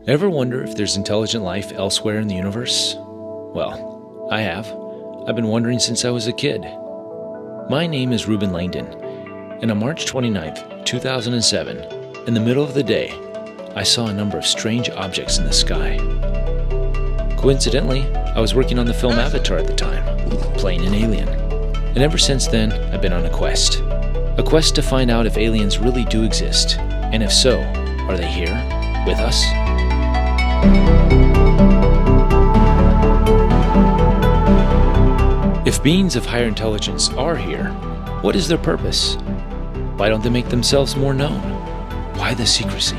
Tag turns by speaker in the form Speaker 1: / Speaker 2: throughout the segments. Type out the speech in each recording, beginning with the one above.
Speaker 1: Ever wonder if there's intelligent life elsewhere in the universe? Well, I have. I've been wondering since I was a kid. My name is Reuben Langdon, and on March 29th, 2007, in the middle of the day, I saw a number of strange objects in the sky. Coincidentally, I was working on the film Avatar at the time, playing an alien. And ever since then, I've been on a quest. A quest to find out if aliens really do exist, and if so, are they here with us? If beings of higher intelligence are here, what is their purpose? Why don't they make themselves more known? Why the secrecy?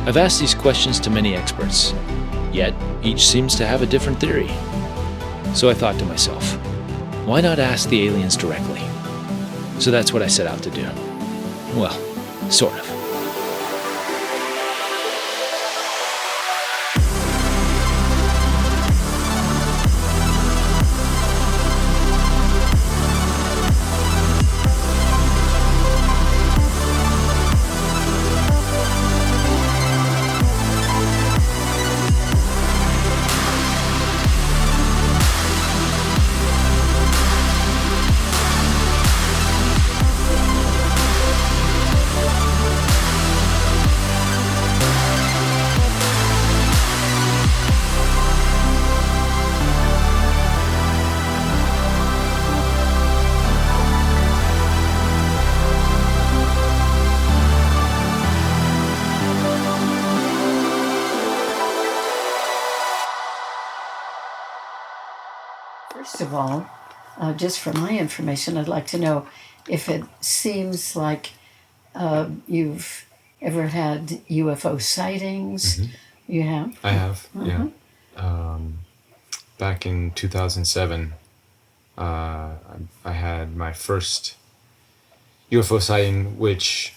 Speaker 1: I've asked these questions to many experts, yet each seems to have a different theory. So I thought to myself, why not ask the aliens directly? So that's what I set out to do. Well, sort of.
Speaker 2: First of all, just for my information, I'd like to know if it seems like you've ever had UFO sightings.
Speaker 3: Mm-hmm.
Speaker 2: You have?
Speaker 3: I have, yeah. Back in 2007, I had my first UFO sighting, which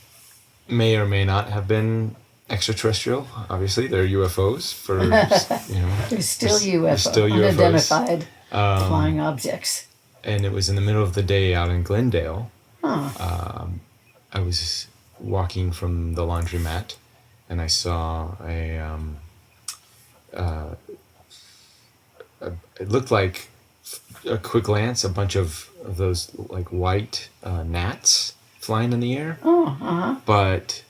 Speaker 3: may or may not have been extraterrestrial. Obviously, they're UFOs for,
Speaker 2: They're still UFO,
Speaker 3: they're still UFOs.
Speaker 2: Unidentified flying objects.
Speaker 3: And it was in the middle of the day out in Glendale.
Speaker 2: Huh.
Speaker 3: I was walking from the laundromat, and I saw it looked like a quick glance, a bunch of those like white gnats flying in the air.
Speaker 2: Oh, uh-huh.
Speaker 3: But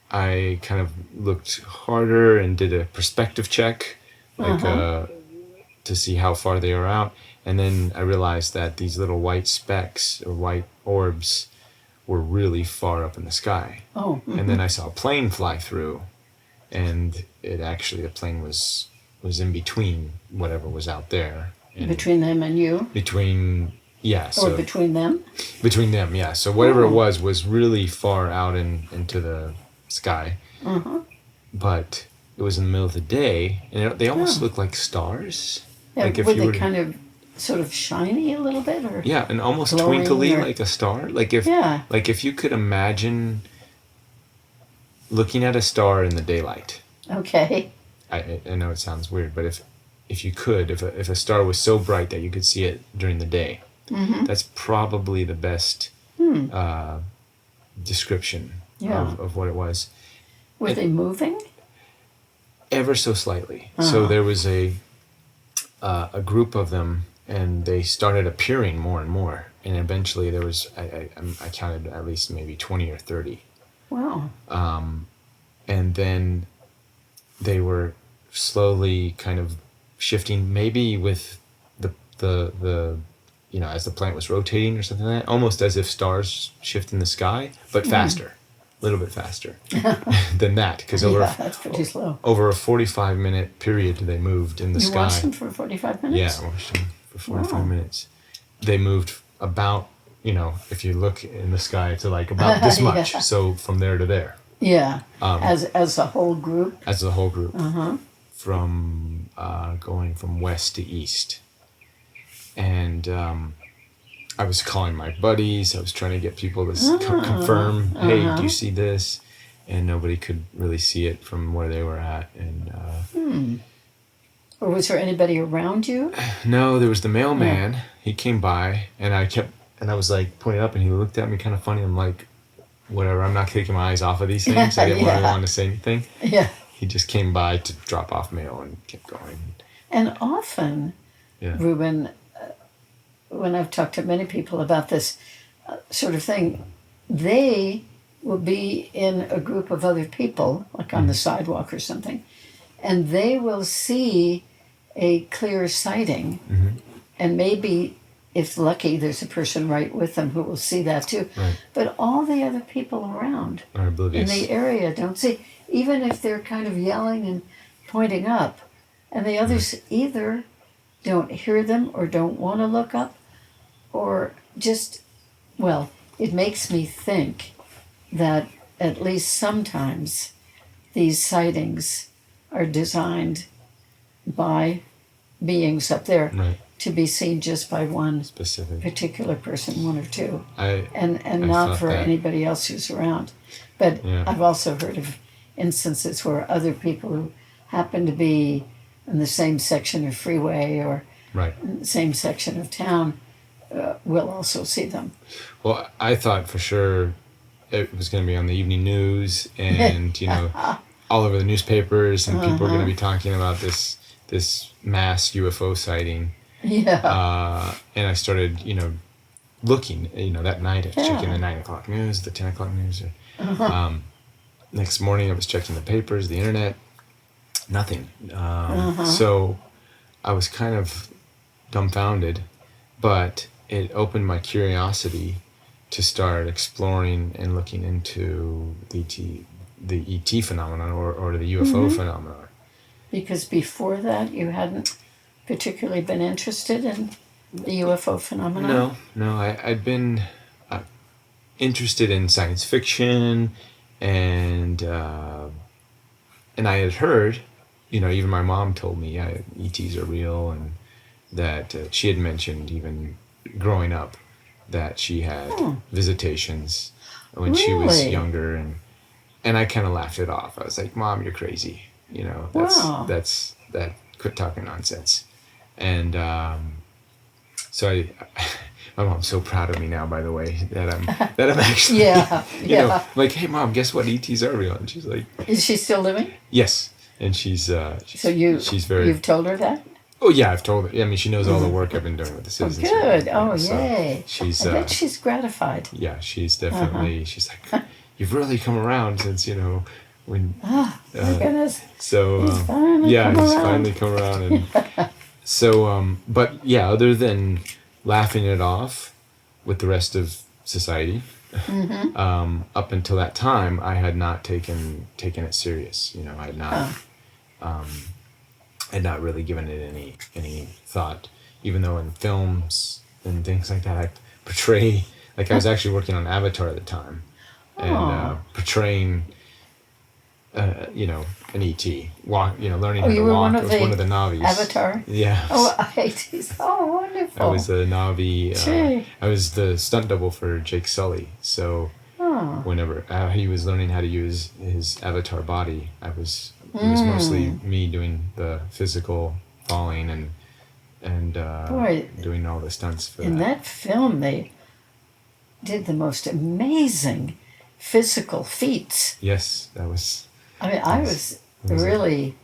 Speaker 3: I kind of looked harder and did a perspective check, like to see how far they were out. And then I realized that these little white specks or white orbs were really far up in the sky.
Speaker 2: Oh. Mm-hmm.
Speaker 3: And then I saw a plane fly through, and the plane was in between whatever was out there. And
Speaker 2: between them and you?
Speaker 3: Between them? Between them, yeah. So whatever it was really far out into the sky.
Speaker 2: Uh-huh.
Speaker 3: But it was in the middle of the day, and they almost looked like stars.
Speaker 2: Yeah,
Speaker 3: like
Speaker 2: were they kind of sort of shiny a little bit, or
Speaker 3: and almost
Speaker 2: glowing,
Speaker 3: twinkly,
Speaker 2: or
Speaker 3: like a star. Like if you could imagine looking at a star in the daylight.
Speaker 2: Okay.
Speaker 3: I know it sounds weird, but if you could, if a star was so bright that you could see it during the day, that's probably the best description of what it was.
Speaker 2: Were they moving?
Speaker 3: Ever so slightly. So there was a group of them, and they started appearing more and more, and eventually there was I counted at least maybe 20 or 30.
Speaker 2: Wow.
Speaker 3: And then they were slowly kind of shifting, maybe with the as the planet was rotating or something like that, almost as if stars shift in the sky, but faster, a little bit faster than that, because
Speaker 2: that's pretty slow.
Speaker 3: Over a 45-minute period they moved in the sky.
Speaker 2: You watched them for 45 minutes?
Speaker 3: Yeah, I watched them for 45 minutes. They moved about, if you look in the sky, to like about this much. So from there to there.
Speaker 2: Yeah, as a whole group?
Speaker 3: As a whole group. From going from west to east. And I was calling my buddies. I was trying to get people to confirm, hey, do you see this? And nobody could really see it from where they were at. And
Speaker 2: Or was there anybody around you?
Speaker 3: No, there was the mailman. Yeah. He came by, and I was like pointing up, and he looked at me kind of funny. I'm like, whatever, I'm not taking my eyes off of these things. I didn't really want to say anything.
Speaker 2: Yeah.
Speaker 3: he just came by to drop off mail and kept going.
Speaker 2: And often,
Speaker 3: Yeah.
Speaker 2: Reuben, when I've talked to many people about this sort of thing, they will be in a group of other people, like on the sidewalk or something, and they will see a clear sighting, and maybe, if lucky, there's a person right with them who will see that too.
Speaker 3: Right.
Speaker 2: But all the other people around
Speaker 3: Are
Speaker 2: in
Speaker 3: oblivious.
Speaker 2: the area don't see, even if they're kind of yelling and pointing up, and the others either don't hear them or don't want to look up, or just, well, it makes me think that at least sometimes these sightings are designed by beings up there
Speaker 3: Right.
Speaker 2: to be seen just by one
Speaker 3: Specific.
Speaker 2: particular person, one or two,
Speaker 3: I
Speaker 2: and
Speaker 3: I
Speaker 2: not
Speaker 3: thought
Speaker 2: for
Speaker 3: that.
Speaker 2: anybody else who's around. But
Speaker 3: Yeah.
Speaker 2: I've also heard of instances where other people who happen to be in the same section of freeway or
Speaker 3: Right.
Speaker 2: in the same section of town will also see them.
Speaker 3: Well, I thought for sure it was going to be on the evening news and, all over the newspapers, and people are going to be talking about this mass UFO sighting.
Speaker 2: Yeah.
Speaker 3: And I started, looking, that night, I was checking
Speaker 2: Yeah.
Speaker 3: the 9 o'clock news, the 10 o'clock news. Next morning, I was checking the papers, the internet, nothing. So I was kind of dumbfounded, but it opened my curiosity to start exploring and looking into the ET phenomenon or the UFO phenomenon.
Speaker 2: Because before that, you hadn't particularly been interested in the UFO phenomenon?
Speaker 3: No, I'd been interested in science fiction, and I had heard, even my mom told me, yeah, ETs are real, and that she had mentioned even growing up that she had visitations when she was
Speaker 2: Really?
Speaker 3: younger, and I kind of laughed it off. I was like, "Mom, you're crazy.
Speaker 2: Wow.
Speaker 3: That's quit talking nonsense." And so my mom's so proud of me now, by the way, that I'm actually,
Speaker 2: Yeah.
Speaker 3: like, "Hey, Mom, guess what? ETs are real." And she's like,
Speaker 2: Is she still living?
Speaker 3: "Yes." And she's
Speaker 2: So you've told her that?
Speaker 3: Oh yeah, I've told her. I mean, she knows all the work I've been doing with the
Speaker 2: Oh,
Speaker 3: citizens.
Speaker 2: good. Oh,
Speaker 3: So
Speaker 2: yay.
Speaker 3: she's
Speaker 2: I bet she's gratified.
Speaker 3: yeah, she's definitely. She's like, "You've really come around since when."
Speaker 2: Oh, my goodness.
Speaker 3: So
Speaker 2: He's finally
Speaker 3: yeah,
Speaker 2: come
Speaker 3: he's
Speaker 2: around.
Speaker 3: finally come around, and so but yeah, other than laughing it off with the rest of society, up until that time, I had not taken it serious. I had not. Had not really given it any thought, even though in films and things like that I portray, like I was actually working on Avatar at the time, and portraying an ET, learning how
Speaker 2: you
Speaker 3: to
Speaker 2: were
Speaker 3: walk.
Speaker 2: one
Speaker 3: I
Speaker 2: of
Speaker 3: was
Speaker 2: the
Speaker 3: one of the Navis.
Speaker 2: Avatar?
Speaker 3: Yeah.
Speaker 2: Oh, wonderful.
Speaker 3: I was the Navi.
Speaker 2: Gee.
Speaker 3: I was the stunt double for Jake Sully. So
Speaker 2: Oh.
Speaker 3: whenever he was learning how to use his Avatar body, it was mostly me doing the physical falling and
Speaker 2: Boy,
Speaker 3: doing all the stunts for
Speaker 2: in that film, they did the most amazing physical feats.
Speaker 3: Yes, that was.
Speaker 2: I mean, I was really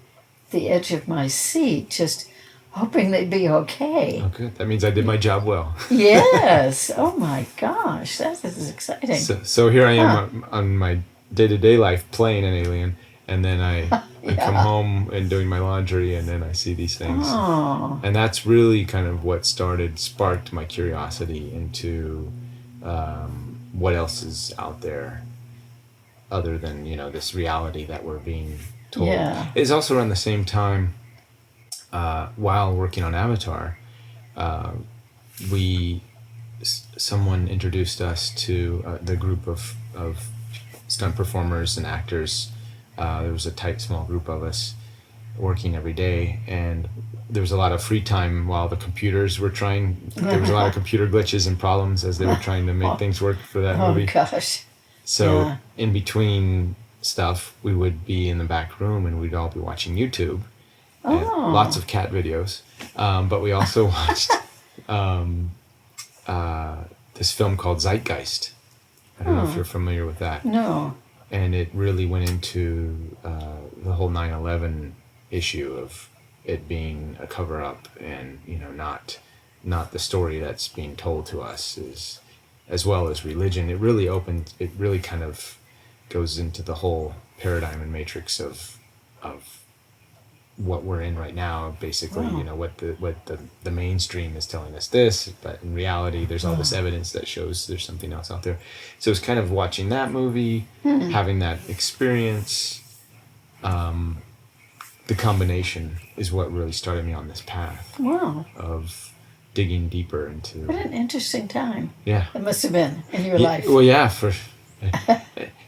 Speaker 2: the edge of my seat, just hoping they'd be okay.
Speaker 3: Oh, good. That means I did my job well.
Speaker 2: Yes. Oh my gosh, that is exciting.
Speaker 3: So here I am on my day-to-day life playing an alien, and then I come home and doing my laundry, and then I see these things.
Speaker 2: Oh.
Speaker 3: And that's really kind of what sparked my curiosity into what else is out there other than, this reality that we're being told.
Speaker 2: Yeah.
Speaker 3: It's also around the same time, while working on Avatar, someone introduced us to the group of stunt performers and actors. There was a tight, small group of us working every day, and there was a lot of free time while the computers were there was a lot of computer glitches and problems as they were trying to make things work for that
Speaker 2: Oh
Speaker 3: movie.
Speaker 2: gosh.
Speaker 3: So
Speaker 2: Yeah.
Speaker 3: in between stuff, we would be in the back room and we'd all be watching YouTube. And
Speaker 2: Oh.
Speaker 3: lots of cat videos. But we also watched this film called Zeitgeist. I don't know if you're familiar with that.
Speaker 2: No.
Speaker 3: and it really went into the whole 9/11 issue of it being a cover-up, and not the story that's being told to us, is, as well as religion. It really kind of goes into the whole paradigm and matrix of what we're in right now, basically.
Speaker 2: Wow.
Speaker 3: What the mainstream is telling us this, but in reality there's all this evidence that shows there's something else out there. So it's kind of watching that movie, having that experience, the combination is what really started me on this path
Speaker 2: Wow.
Speaker 3: of digging deeper into.
Speaker 2: What an interesting time.
Speaker 3: Yeah.
Speaker 2: It must have been in your
Speaker 3: Yeah,
Speaker 2: life.
Speaker 3: well, yeah,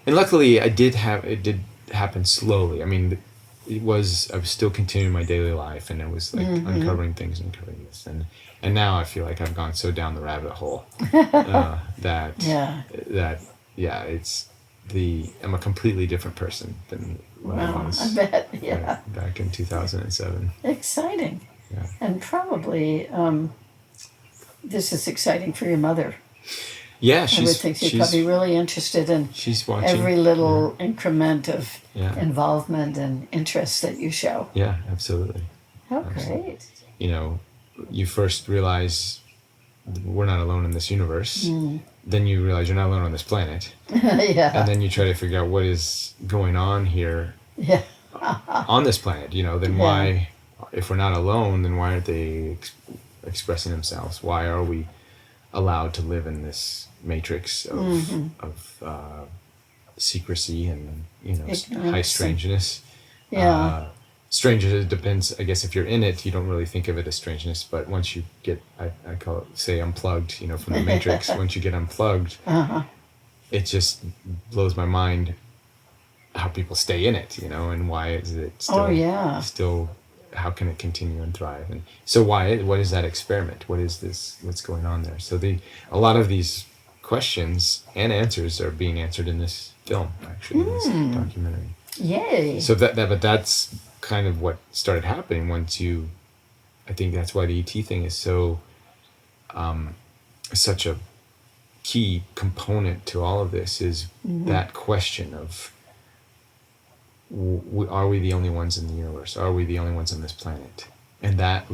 Speaker 3: and luckily it did happen slowly. I mean, I was still continuing my daily life, and it was like uncovering things, uncovering this, and now I feel like I've gone so down the rabbit hole that I'm a completely different person than what I
Speaker 2: Wow,
Speaker 3: was.
Speaker 2: I bet. Yeah.
Speaker 3: Back in 2007.
Speaker 2: Exciting.
Speaker 3: Yeah.
Speaker 2: And probably this is exciting for your mother.
Speaker 3: Yeah,
Speaker 2: I would think she's probably really interested in
Speaker 3: she's watching
Speaker 2: every little increment of
Speaker 3: Yeah.
Speaker 2: involvement and interest that you show.
Speaker 3: Yeah, absolutely.
Speaker 2: How great.
Speaker 3: You first realize we're not alone in this universe. Then you realize you're not alone on this planet.
Speaker 2: Yeah.
Speaker 3: And then you try to figure out what is going on here
Speaker 2: Yeah.
Speaker 3: on this planet. Then why, if we're not alone, then why aren't they expressing themselves? Why are we allowed to live in this matrix of secrecy and
Speaker 2: Ignorance.
Speaker 3: high strangeness?
Speaker 2: Yeah.
Speaker 3: Strangeness depends, I guess. If you're in it, you don't really think of it as strangeness, but once you get, I call it, say, unplugged, from the matrix. Once you get unplugged, it just blows my mind how people stay in it, and why is it still, still, how can it continue and thrive? And so what is that experiment? What is this, what's going on there? So a lot of these questions and answers are being answered in this film, actually, in this documentary.
Speaker 2: Yay.
Speaker 3: So but that's kind of what started happening once I think that's why the ET thing is so such a key component to all of this, is that question of are we the only ones in the universe? Are we the only ones on this planet? And that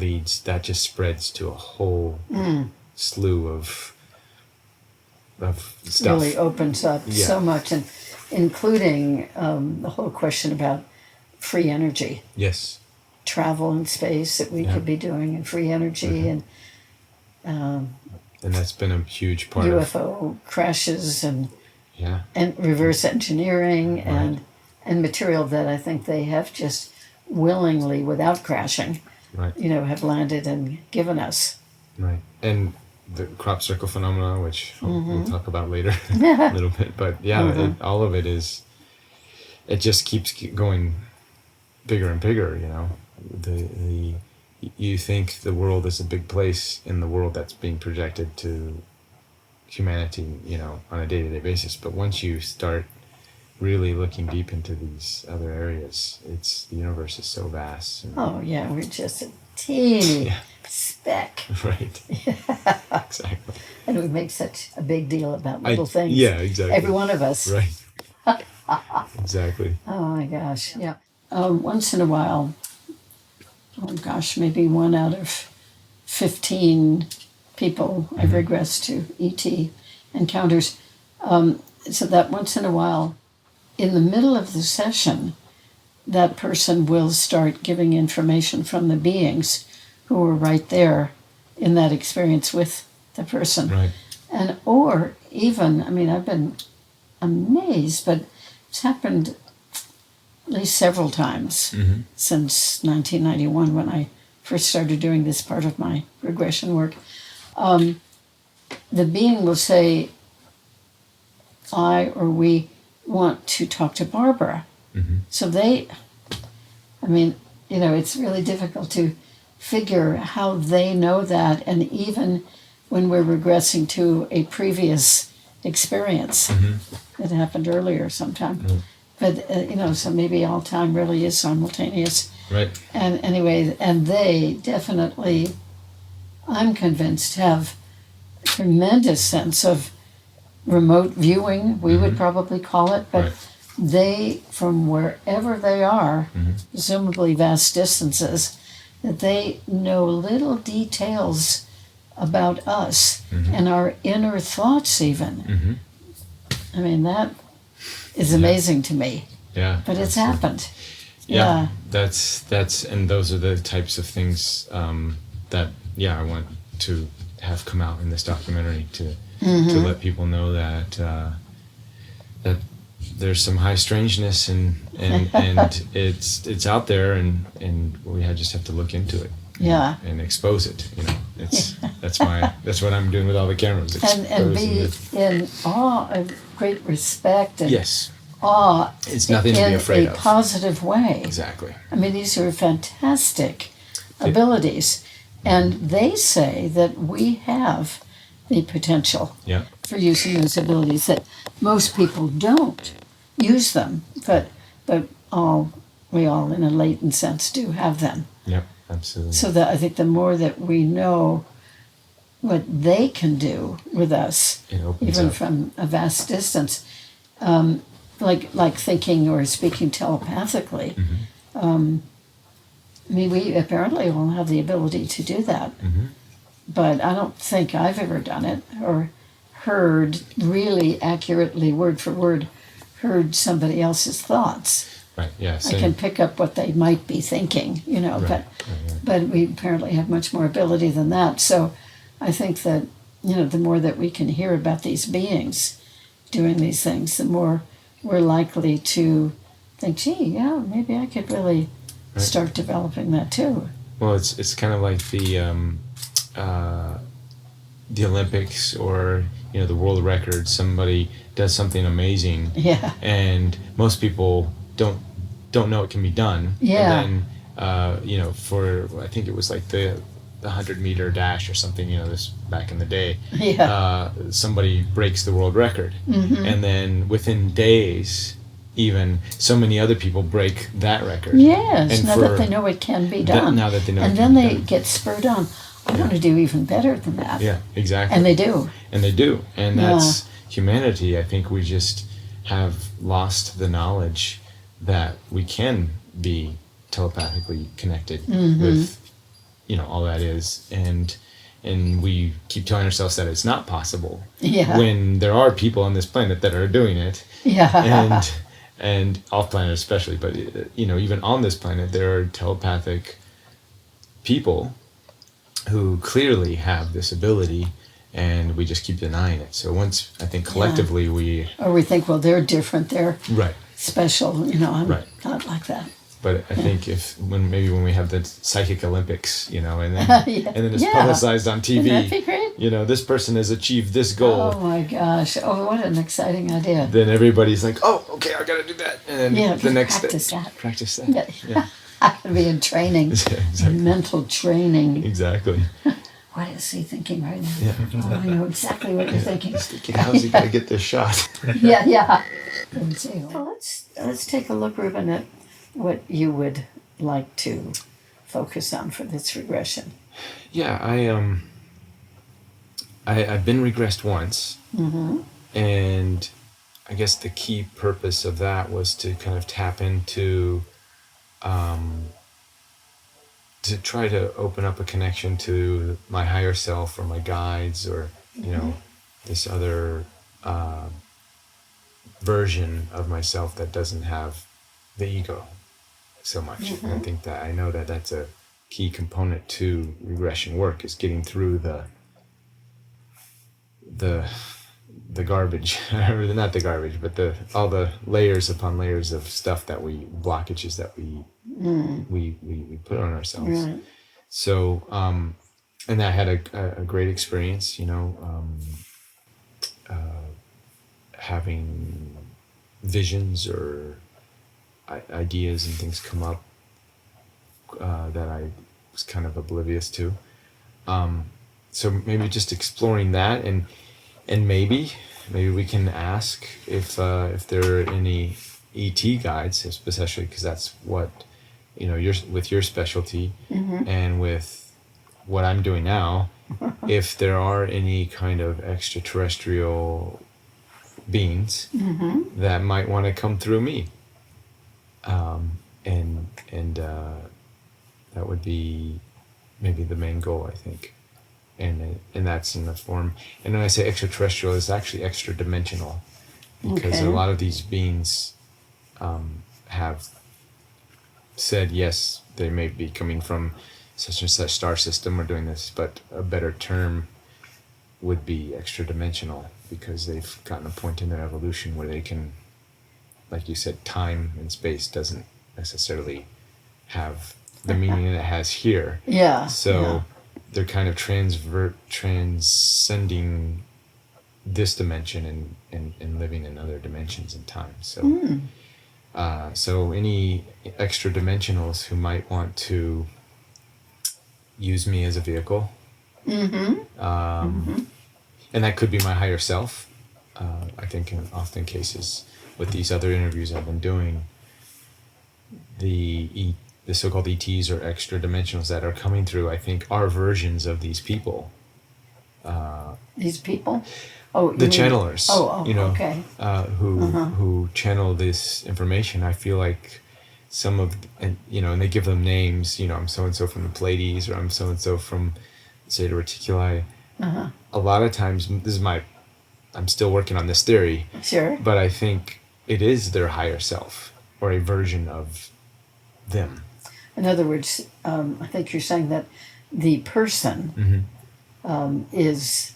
Speaker 3: just spreads to a whole slew of stuff.
Speaker 2: Really opens up so much, and including the whole question about free energy.
Speaker 3: Yes.
Speaker 2: Travel in space that we could be doing in free energy, and
Speaker 3: that's been a huge part
Speaker 2: UFO crashes and
Speaker 3: and
Speaker 2: reverse engineering and material that I think they have just willingly, without crashing, have landed and given us.
Speaker 3: Right. And the crop circle phenomena, which we'll talk about later a little bit, but all of it it just keeps going bigger and bigger. You think the world is a big place in the world that's being projected to humanity, on a day-to-day basis, but once you start really looking deep into these other areas, the universe is so vast.
Speaker 2: We're just a teeny speck.
Speaker 3: Right. Exactly.
Speaker 2: And we make such a big deal about little things.
Speaker 3: Yeah, exactly.
Speaker 2: Every one of us.
Speaker 3: Right. Exactly.
Speaker 2: Oh my gosh, yeah. Once in a while, maybe 1 out of 15 people I've regressed to ET encounters. So that once in a while, in the middle of the session, that person will start giving information from the beings who were right there in that experience with the person.
Speaker 3: Right.
Speaker 2: And or even, I've been amazed, but it's happened at least several times since 1991, when I first started doing this part of my regression work. The being will say, I or we want to talk to Barbara. So it's really difficult to figure how they know that, and even when we're regressing to a previous experience that happened earlier sometime. But, so maybe all time really is simultaneous.
Speaker 3: Right.
Speaker 2: And anyway, and they definitely, I'm convinced, have a tremendous sense of remote viewing, we would probably call it, but they, from wherever they are, presumably vast distances, that they know little details about us and our inner thoughts even. I mean, that is amazing to me.
Speaker 3: Yeah.
Speaker 2: But it's happened.
Speaker 3: Yeah. That's and those are the types of things that I want to have come out in this documentary to let people know that that there's some high strangeness and it's out there and we just have to look into it.
Speaker 2: Yeah.
Speaker 3: And expose it. That's what I'm doing with all the cameras.
Speaker 2: And be in awe of great respect and
Speaker 3: yes.
Speaker 2: awe.
Speaker 3: It's nothing to be afraid of.
Speaker 2: In a positive way.
Speaker 3: Exactly.
Speaker 2: I mean, these are fantastic abilities. And they say that we have the potential for using those abilities, that most people don't use them, but we all in a latent sense do have them.
Speaker 3: Yep, absolutely.
Speaker 2: So that I think the more that we know what they can do with us, even
Speaker 3: up.
Speaker 2: from a vast distance, like thinking or speaking telepathically. I mean, we apparently all have the ability to do that, but I don't think I've ever done it or heard really accurately, word for word, heard somebody else's thoughts.
Speaker 3: Right. Yeah.
Speaker 2: I can pick up what they might be thinking, but we apparently have much more ability than that. So I think that, the more that we can hear about these beings doing these things, the more we're likely to think, gee, yeah, maybe I could really start developing that too.
Speaker 3: Well, it's kind of like the Olympics or the world record. Somebody does something amazing, and most people don't know it can be done.
Speaker 2: Yeah.
Speaker 3: And then for I think it was like the 100-meter dash or something. This back in the day.
Speaker 2: Yeah.
Speaker 3: Somebody breaks the world record, and then within days, even so many other people break that record.
Speaker 2: Yes.
Speaker 3: And
Speaker 2: now that they know it can be done.
Speaker 3: Now that they know.
Speaker 2: And then they get spurred on. I want to do even better than that.
Speaker 3: Yeah. Exactly.
Speaker 2: And they do.
Speaker 3: And that's humanity. I think we just have lost the knowledge that we can be telepathically connected with all that is, and we keep telling ourselves that it's not possible when there are people on this planet that are doing it, and off planet especially, but even on this planet there are telepathic people who clearly have this ability, and we just keep denying it. So once, I think collectively we
Speaker 2: think, well, they're different, they're
Speaker 3: right
Speaker 2: special, I'm not like that.
Speaker 3: But I think when we have the psychic Olympics, and then and then it's publicized on TV.
Speaker 2: Wouldn't that be great?
Speaker 3: This person has achieved this goal.
Speaker 2: Oh my gosh! Oh, what an exciting idea!
Speaker 3: Then everybody's like, "Oh, okay, I got to do that." And then the next
Speaker 2: practice that.
Speaker 3: Yeah.
Speaker 2: I could be in training,
Speaker 3: exactly.
Speaker 2: mental training.
Speaker 3: Exactly.
Speaker 2: What is he thinking right now?
Speaker 3: Yeah.
Speaker 2: Oh, I know exactly what you're thinking.
Speaker 3: He's thinking, how's he going to get this shot?
Speaker 2: Yeah. Well, let's take a look, Reuben, at what you would like to focus on for this regression.
Speaker 3: Yeah, I've been regressed once, and I guess the key purpose of that was to kind of tap into, to try to open up a connection to my higher self or my guides or this other version of myself that doesn't have the ego so much. And I think that I know that that's a key component to regression work, is getting through the garbage, or not the garbage, but all the layers upon layers of stuff that blockages that we put on ourselves. Right. So and I had a great experience, having visions or ideas and things come up that I was kind of oblivious to. So maybe just exploring that, and maybe we can ask if there are any ET guides, especially because that's what with your specialty and with what I'm doing now. If there are any kind of extraterrestrial beings that might want to come through me. And that would be maybe the main goal, I think. And that's in the form, and when I say extraterrestrial, it's actually extra dimensional, because
Speaker 2: Okay.
Speaker 3: a lot of these beings have said, yes, they may be coming from such and such star system or doing this, but a better term would be extra dimensional, because they've gotten a point in their evolution where they can, like you said, time and space doesn't necessarily have the meaning it has here.
Speaker 2: Yeah.
Speaker 3: So they're kind of transcending this dimension and living in other dimensions in time. So, so any extra dimensionals who might want to use me as a vehicle, and that could be my higher self. I think in often cases with these other interviews I've been doing, the so-called ETs or extra dimensionals that are coming through, I think, are versions of these people.
Speaker 2: These people? Oh,
Speaker 3: The channelers.
Speaker 2: Okay.
Speaker 3: Who channel this information. I feel like some of, and they give them names. I'm so and so from the Pleiades, or I'm so and so from Zeta Reticuli. A lot of times, I'm still working on this theory.
Speaker 2: Sure.
Speaker 3: But I think it is their higher self, or a version of them.
Speaker 2: In other words, I think you're saying that the person is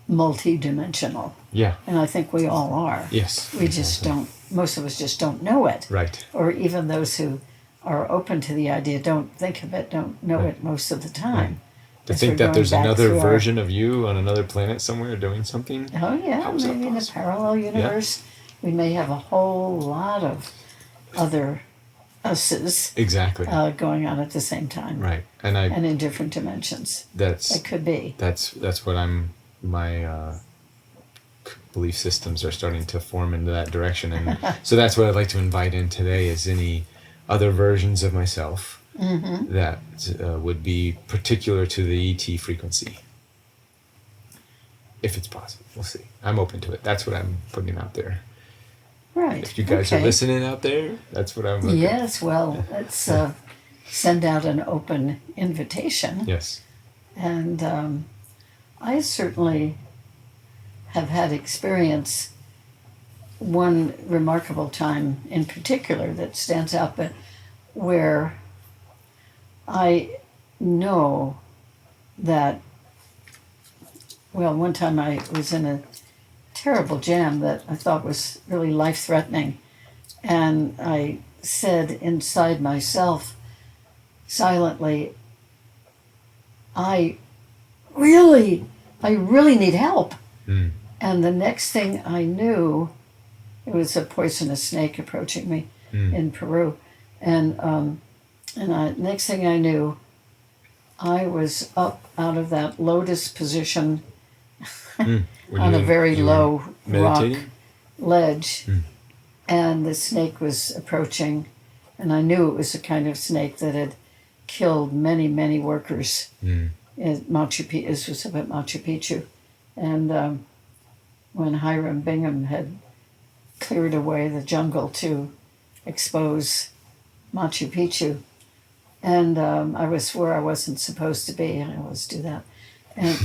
Speaker 2: multi-dimensional.
Speaker 3: Yeah.
Speaker 2: And I think we all are.
Speaker 3: Yes.
Speaker 2: We just don't, most of us just don't know it.
Speaker 3: Right.
Speaker 2: Or even those who are open to the idea don't think of it, don't know it most of the time.
Speaker 3: To
Speaker 2: As
Speaker 3: think
Speaker 2: we're
Speaker 3: that
Speaker 2: going
Speaker 3: there's
Speaker 2: back
Speaker 3: another
Speaker 2: through our-
Speaker 3: version of you on another planet somewhere doing something.
Speaker 2: Oh yeah,
Speaker 3: How is that
Speaker 2: maybe in a
Speaker 3: possible?
Speaker 2: parallel universe, we may have a whole lot of other us's
Speaker 3: Exactly.
Speaker 2: going on at the same time.
Speaker 3: Right.
Speaker 2: And in different dimensions.
Speaker 3: That's
Speaker 2: It could be.
Speaker 3: that's what my belief systems are starting to form into that direction, and so that's what I'd like to invite in today, is any other versions of myself that would be particular to the ET frequency, if it's possible. We'll see. I'm open to it. That's what I'm putting out there.
Speaker 2: Right.
Speaker 3: If you guys are listening out there, that's what I'm looking.
Speaker 2: Yes, well, let's send out an open invitation.
Speaker 3: Yes.
Speaker 2: And I certainly have had experience, one remarkable time in particular that stands out, but where I know that, well, one time I was in a terrible jam that I thought was really life-threatening, and I said inside myself, silently, I really need help. And the next thing I knew, it was a poisonous snake approaching me in Peru. And next thing I knew, I was up out of that lotus position on a very low rock ledge. And the snake was approaching. And I knew it was the kind of snake that had killed many, many workers in Machu Picchu. This was up at Machu Picchu. And when Hiram Bingham had cleared away the jungle to expose Machu Picchu, and I was where I wasn't supposed to be. I always do that. And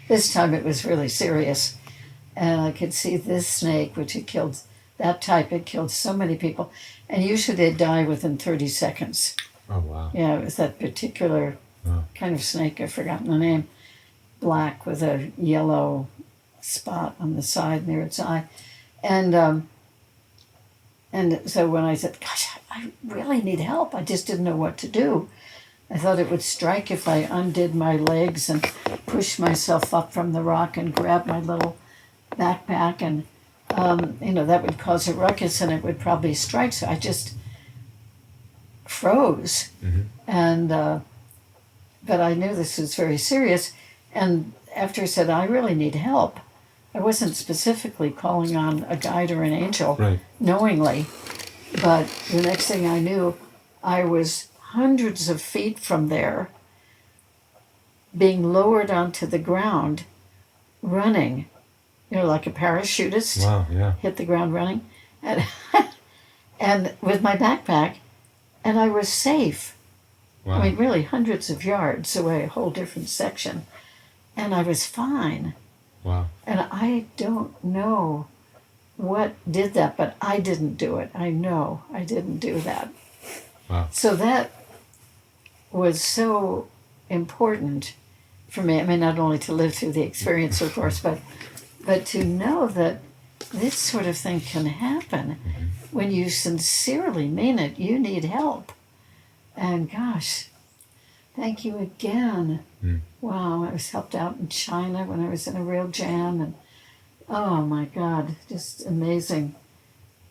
Speaker 2: this time it was really serious. And I could see this snake, which had killed, that type had killed so many people. And usually they'd die within 30 seconds.
Speaker 3: Oh, wow.
Speaker 2: Yeah, it was that particular kind of snake, I've forgotten the name, black with a yellow spot on the side near its eye. And so when I said, gosh, I really need help, I just didn't know what to do. I thought it would strike if I undid my legs and pushed myself up from the rock and grabbed my little backpack, and that would cause a ruckus and it would probably strike. So I just froze. And but I knew this was very serious. And after I said, I really need help, I wasn't specifically calling on a guide or an angel knowingly. But the next thing I knew, I was hundreds of feet from there, being lowered onto the ground, running like a parachutist,
Speaker 3: Wow, yeah.
Speaker 2: hit the ground running, and and with my backpack, and I was safe.
Speaker 3: Wow.
Speaker 2: I mean, really hundreds of yards away, a whole different section, and I was fine.
Speaker 3: Wow.
Speaker 2: And I don't know what did that, but I didn't do it. I know I didn't do that.
Speaker 3: Wow.
Speaker 2: So that was so important for me. I mean, not only to live through the experience, of course, but to know that this sort of thing can happen when you sincerely mean it. You need help. And gosh, thank you again. Wow, I was helped out in China when I was in a real jam, and oh my God, just amazing.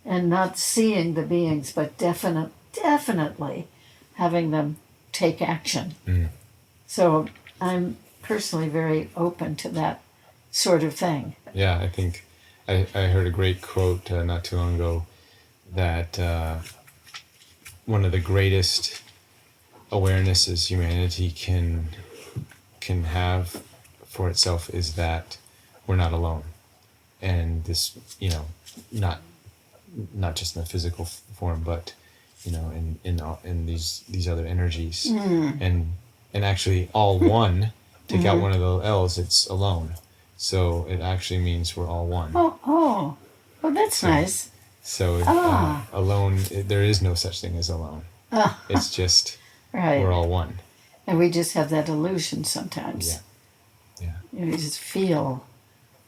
Speaker 2: And not seeing the beings, but definitely having them take action. So I'm personally very open to that sort of thing.
Speaker 3: Yeah, I think I heard a great quote not too long ago that one of the greatest awarenesses humanity can have for itself is that we're not alone, and this, not just in the physical form, but in these other energies, and actually all one. Take out one of the L's, it's alone. So it actually means we're all one.
Speaker 2: Oh, well, that's nice.
Speaker 3: So alone, there is no such thing as alone. It's just
Speaker 2: Right.
Speaker 3: we're all one.
Speaker 2: And we just have that illusion sometimes.
Speaker 3: Yeah.
Speaker 2: We just feel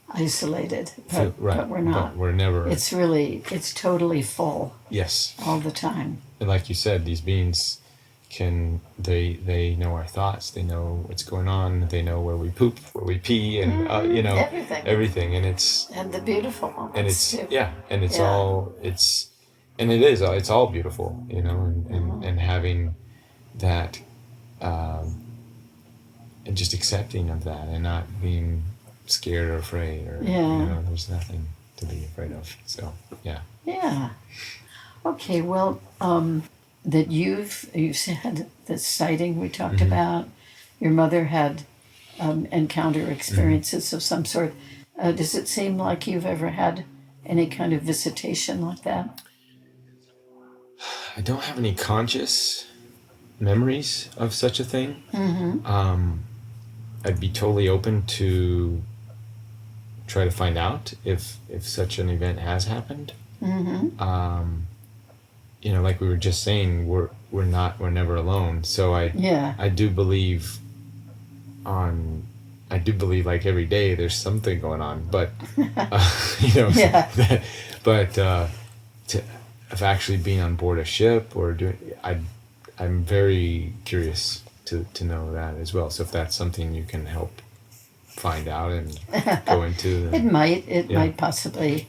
Speaker 2: isolated, but we're not.
Speaker 3: But we're never.
Speaker 2: It's totally full.
Speaker 3: Yes.
Speaker 2: All the time.
Speaker 3: And like you said, these beings they know our thoughts, they know what's going on, they know where we poop, where we pee, and everything, and
Speaker 2: the beautiful moments
Speaker 3: and it's
Speaker 2: too.
Speaker 3: And it's all it's all beautiful, and having that, and just accepting of that, and not being scared or afraid, or there's nothing to be afraid of. So
Speaker 2: yeah. Okay, well, that you've had the sighting we talked about. Your mother had encounter experiences of some sort. Does it seem like you've ever had any kind of visitation like that?
Speaker 3: I don't have any conscious memories of such a thing. I'd be totally open to try to find out if such an event has happened. Like we were just saying, we're never alone. So I do believe like every day there's something going on, but but of actually being on board a ship or I'm very curious to know that as well. So if that's something you can help find out and go into,
Speaker 2: it might possibly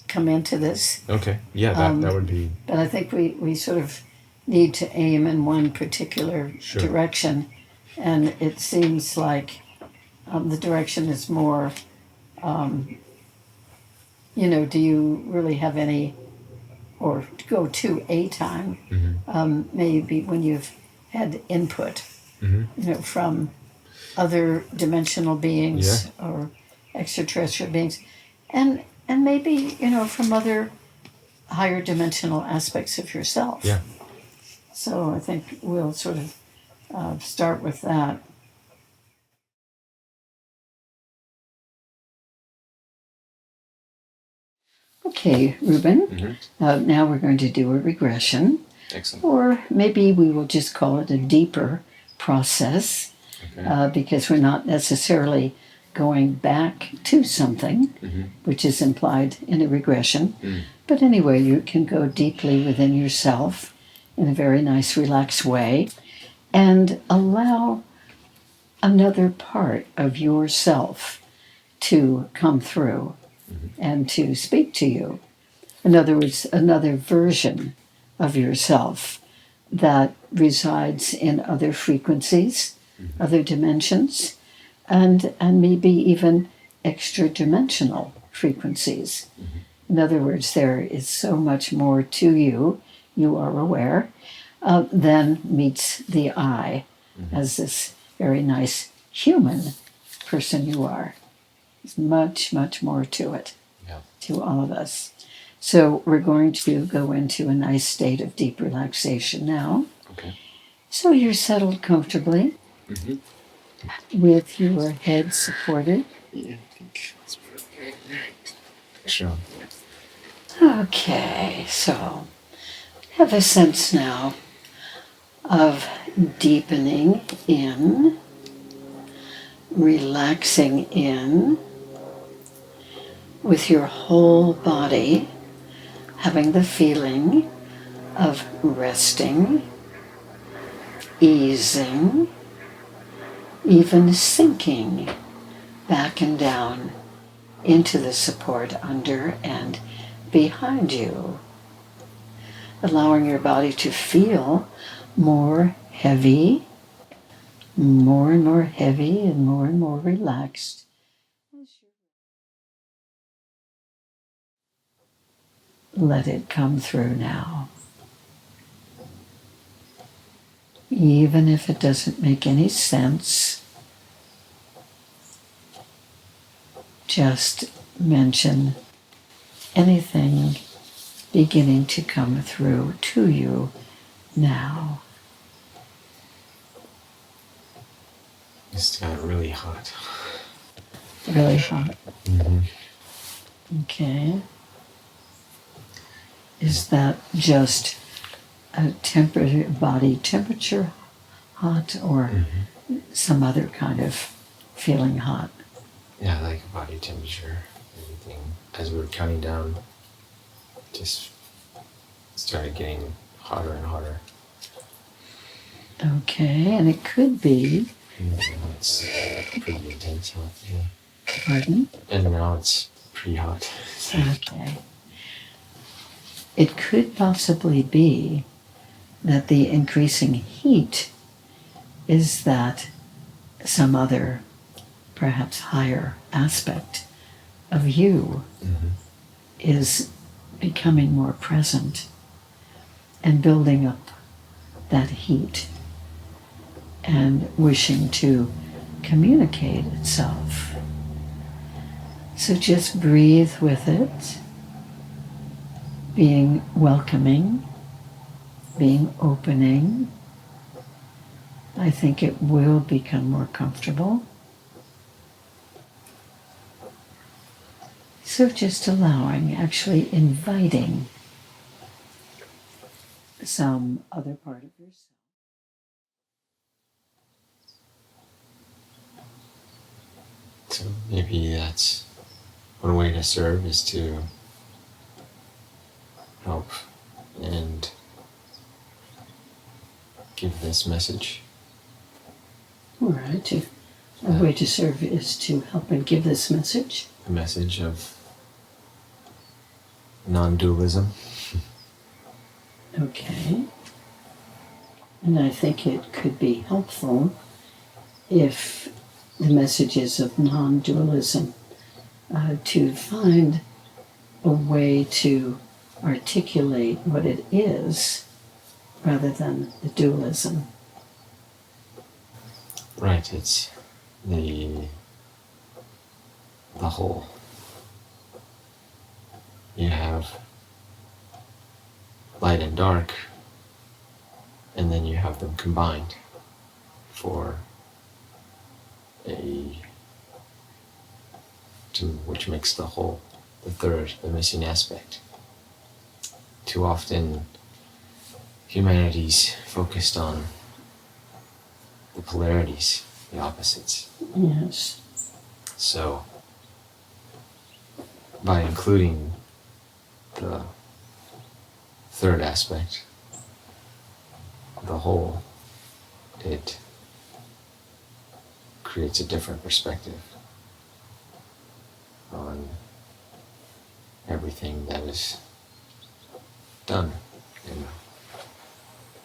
Speaker 2: come into this.
Speaker 3: Okay. Yeah, that would be.
Speaker 2: But I think we sort of need to aim in one particular direction, and it seems like the direction is more. Do you really have any, or to go to a time, maybe when you've had input, from other dimensional beings or extraterrestrial beings, and maybe, from other higher dimensional aspects of yourself.
Speaker 3: Yeah.
Speaker 2: So I think we'll sort of start with that. Okay, Reuben. Now we're going to do a regression.
Speaker 3: Excellent.
Speaker 2: Or maybe we will just call it a deeper process, because we're not necessarily going back to something, which is implied in a regression. But anyway, you can go deeply within yourself in a very nice, relaxed way and allow another part of yourself to come through and to speak to you. In other words, another version of yourself that resides in other frequencies, other dimensions, and maybe even extra-dimensional frequencies. In other words, there is so much more to you, you are aware, than meets the eye as this very nice human person you are. There's much, much more to it,
Speaker 3: Yeah.
Speaker 2: to all of us. So we're going to go into a nice state of deep relaxation now.
Speaker 3: Okay.
Speaker 2: So you're settled comfortably with your head supported.
Speaker 3: Yeah, I think that's perfect. Sure.
Speaker 2: Okay, so have a sense now of deepening in, relaxing in, with your whole body having the feeling of resting, easing, even sinking back and down into the support under and behind you, allowing your body to feel more heavy, more and more heavy and more relaxed. Let it come through now. Even if it doesn't make any sense, just mention anything beginning to come through to you now.
Speaker 3: It's got really hot.
Speaker 2: Really hot. Okay. Is that just a body temperature hot, or some other kind of feeling hot?
Speaker 3: Yeah, like body temperature, everything. As we were counting down, just started getting hotter and hotter.
Speaker 2: Okay, and it could be.
Speaker 3: It's pretty intense hot. Yeah.
Speaker 2: Pardon?
Speaker 3: And now it's pretty hot.
Speaker 2: Okay. It could possibly be that the increasing heat is that some other, perhaps higher aspect of you is becoming more present and building up that heat and wishing to communicate itself. So just breathe with it, being welcoming, being opening. I think it will become more comfortable. So just allowing, actually inviting some other part of yourself.
Speaker 3: So maybe that's one way to serve, is to help and give this message.
Speaker 2: All right. A way to serve is to help and give this message.
Speaker 3: A message of non-dualism.
Speaker 2: Okay. And I think it could be helpful if the messages of non-dualism, to find a way to articulate what it is rather than the dualism.
Speaker 3: Right, it's the whole. You have light and dark, and then you have them combined for which makes the whole, the third, the missing aspect. Too often, humanity's focused on the polarities, the opposites.
Speaker 2: Yes.
Speaker 3: So, by including the third aspect, the whole, it creates a different perspective on everything that is done in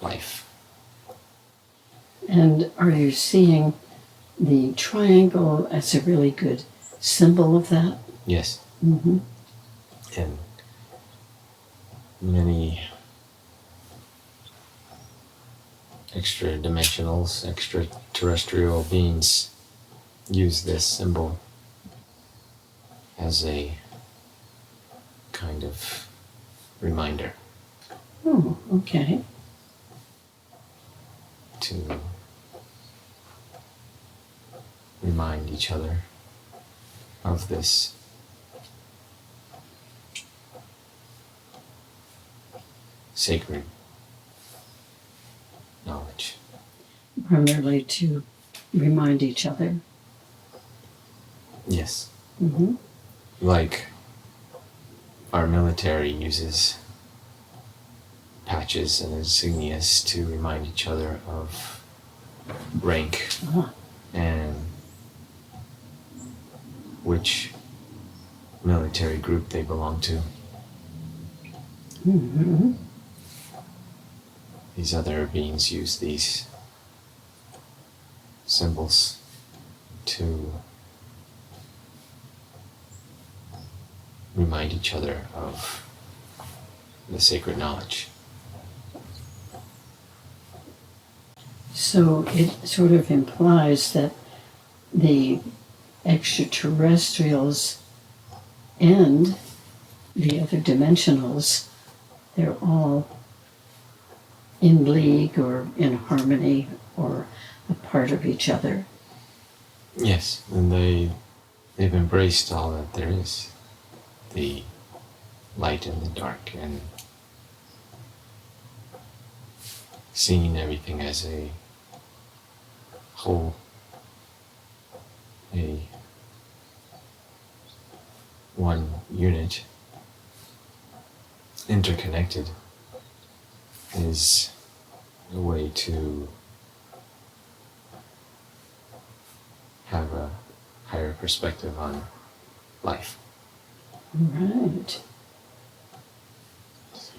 Speaker 3: life.
Speaker 2: And are you seeing the triangle as a really good symbol of that?
Speaker 3: Yes.
Speaker 2: Mm-hmm.
Speaker 3: And many extraterrestrial beings use this symbol
Speaker 1: as a kind of reminder
Speaker 2: Oh, okay.
Speaker 1: to remind each other of this sacred knowledge.
Speaker 2: Primarily to remind each other.
Speaker 1: Yes.
Speaker 2: Mm-hmm.
Speaker 1: Like our military uses patches and insignias to remind each other of rank
Speaker 2: Ah,
Speaker 1: and which military group they belong to.
Speaker 2: mm-hmm.
Speaker 1: These other beings use these symbols to remind each other of the sacred knowledge.
Speaker 2: So it sort of implies that the extraterrestrials and the other dimensionals, they're all in league or in harmony or a part of each other.
Speaker 1: Yes, and they've embraced all that there is, the light and the dark, and seeing everything as a whole, a one unit, interconnected, is a way to have a higher perspective on life.
Speaker 2: Right.
Speaker 1: So,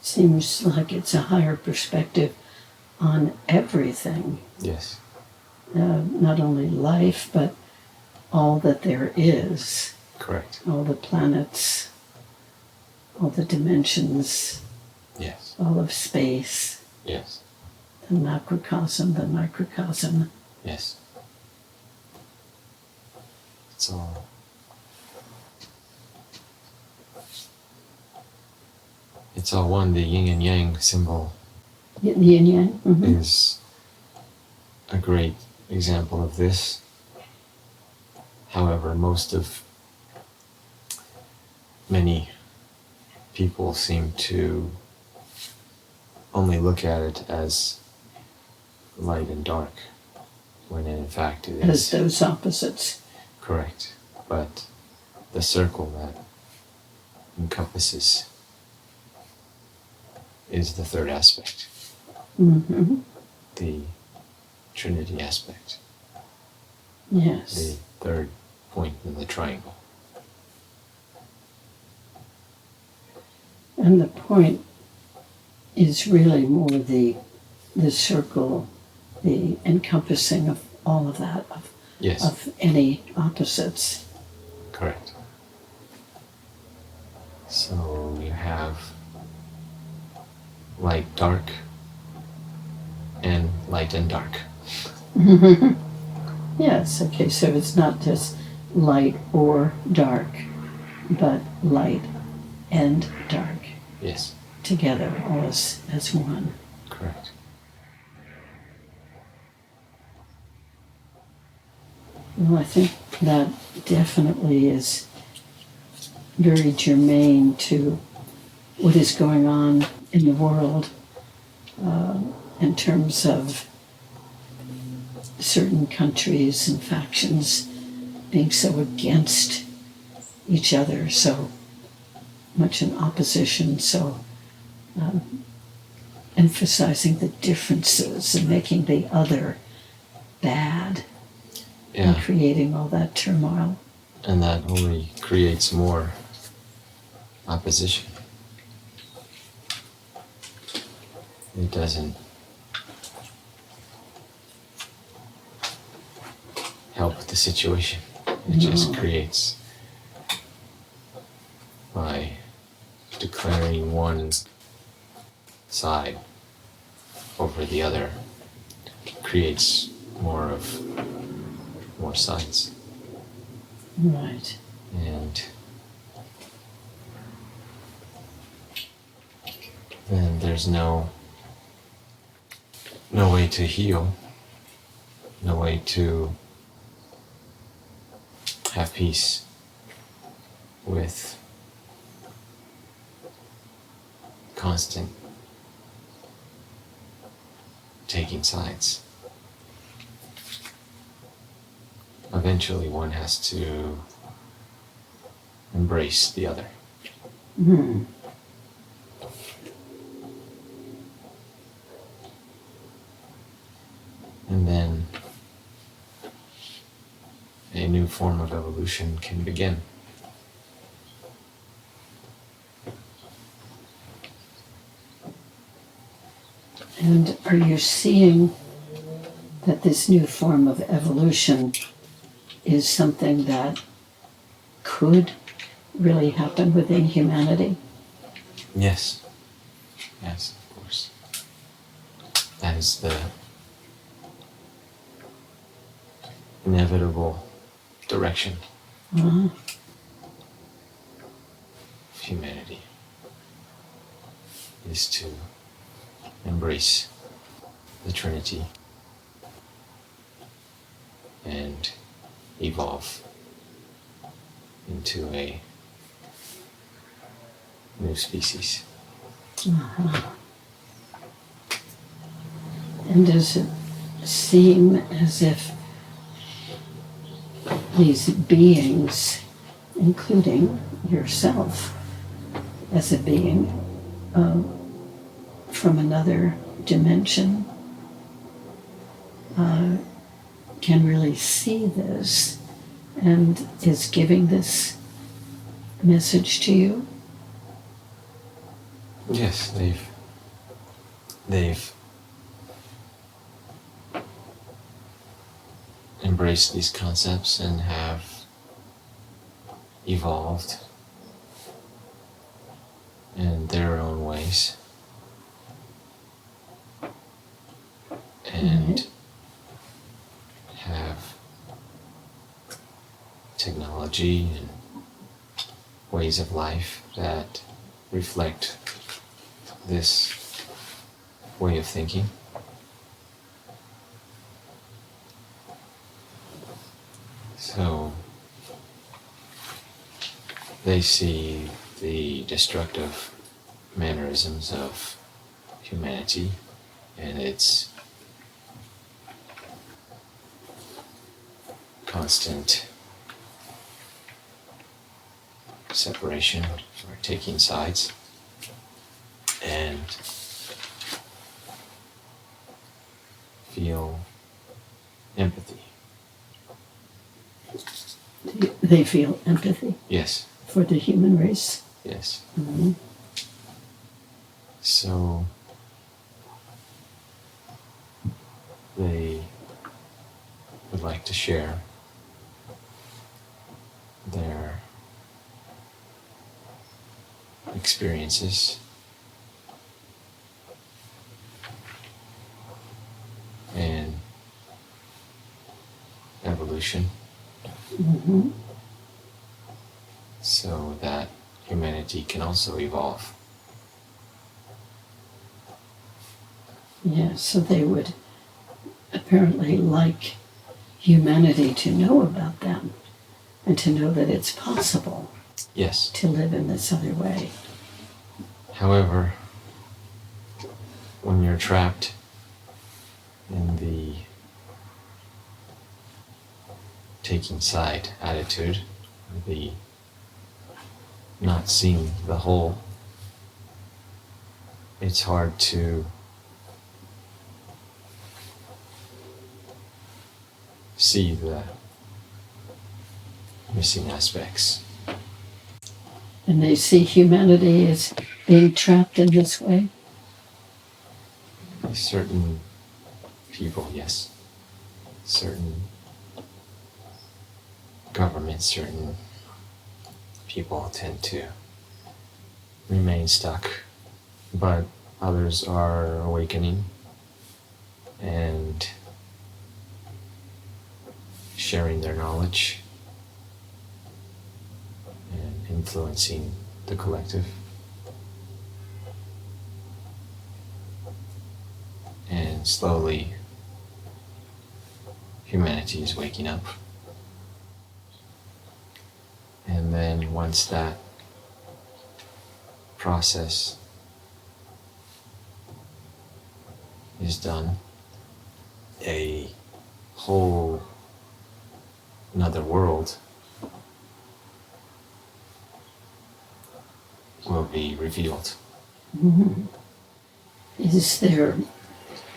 Speaker 2: Seems like it's a higher perspective on everything.
Speaker 1: yes,
Speaker 2: Not only life, but all that there is,
Speaker 1: correct.
Speaker 2: all the planets, all the dimensions,
Speaker 1: Yes,
Speaker 2: all of space,
Speaker 1: yes,
Speaker 2: the macrocosm, the microcosm.
Speaker 1: yes. It's all one. The yin and yang symbol
Speaker 2: Yin yang. Mm-hmm.
Speaker 1: is a great example of this. However, many people seem to only look at it as light and dark, when in fact it
Speaker 2: As
Speaker 1: is
Speaker 2: those opposites.
Speaker 1: correct. But the circle that encompasses is the third aspect,
Speaker 2: Mm-hmm.
Speaker 1: the Trinity aspect,
Speaker 2: Yes.
Speaker 1: the third point in the triangle.
Speaker 2: And the point is really more the circle, the encompassing of all of that,
Speaker 1: Yes,
Speaker 2: of any opposites.
Speaker 1: correct. So you have light, dark, and light and dark.
Speaker 2: Yes, okay, so it's not just light or dark, but light and dark
Speaker 1: Yes,
Speaker 2: together, all as one.
Speaker 1: correct.
Speaker 2: Well, I think that definitely is very germane to what is going on in the world in terms of certain countries and factions being so against each other, so much in opposition, so emphasizing the differences and making the other bad and
Speaker 1: Yeah,
Speaker 2: creating all that turmoil.
Speaker 1: and that only creates more opposition. It doesn't help the situation. It just
Speaker 2: No.
Speaker 1: creates, by declaring one side over the other, creates more sides.
Speaker 2: Right.
Speaker 3: And then there's no way to heal, no way to have peace with constant taking sides. Eventually one has to embrace the other.
Speaker 2: Mm.
Speaker 3: And then a new form of evolution can begin.
Speaker 2: And are you seeing that this new form of evolution is something that could really happen within humanity?
Speaker 3: Yes. Yes, of course. That is the inevitable direction of humanity, is to embrace the Trinity and evolve into a new species.
Speaker 2: And does it seem as if these beings, including yourself as a being from another dimension, can really see this and is giving this message to you?
Speaker 3: Yes, they've embraced these concepts and have evolved in their own ways. And have technology and ways of life that reflect this way of thinking. So they see the destructive mannerisms of humanity and its constant separation or taking sides, and feel empathy.
Speaker 2: They feel empathy
Speaker 3: Yes.
Speaker 2: for the human race.
Speaker 3: Yes.
Speaker 2: Mm-hmm.
Speaker 3: So they would like to share their experiences and evolution,
Speaker 2: Mm-hmm.
Speaker 3: so that humanity can also evolve.
Speaker 2: Yeah, so they would apparently like humanity to know about them and to know that it's possible
Speaker 3: Yes.
Speaker 2: to live in this other way.
Speaker 3: However, when you're trapped in the taking side attitude, the not seeing the whole, it's hard to see the missing aspects.
Speaker 2: And they see humanity as being trapped in this way.
Speaker 3: Certain people, yes. Certain governments, certain people tend to remain stuck, but others are awakening and sharing their knowledge
Speaker 1: influencing the collective. And slowly, humanity is waking up. And then once that process is done, a whole another world will be revealed.
Speaker 2: Mhm. Is there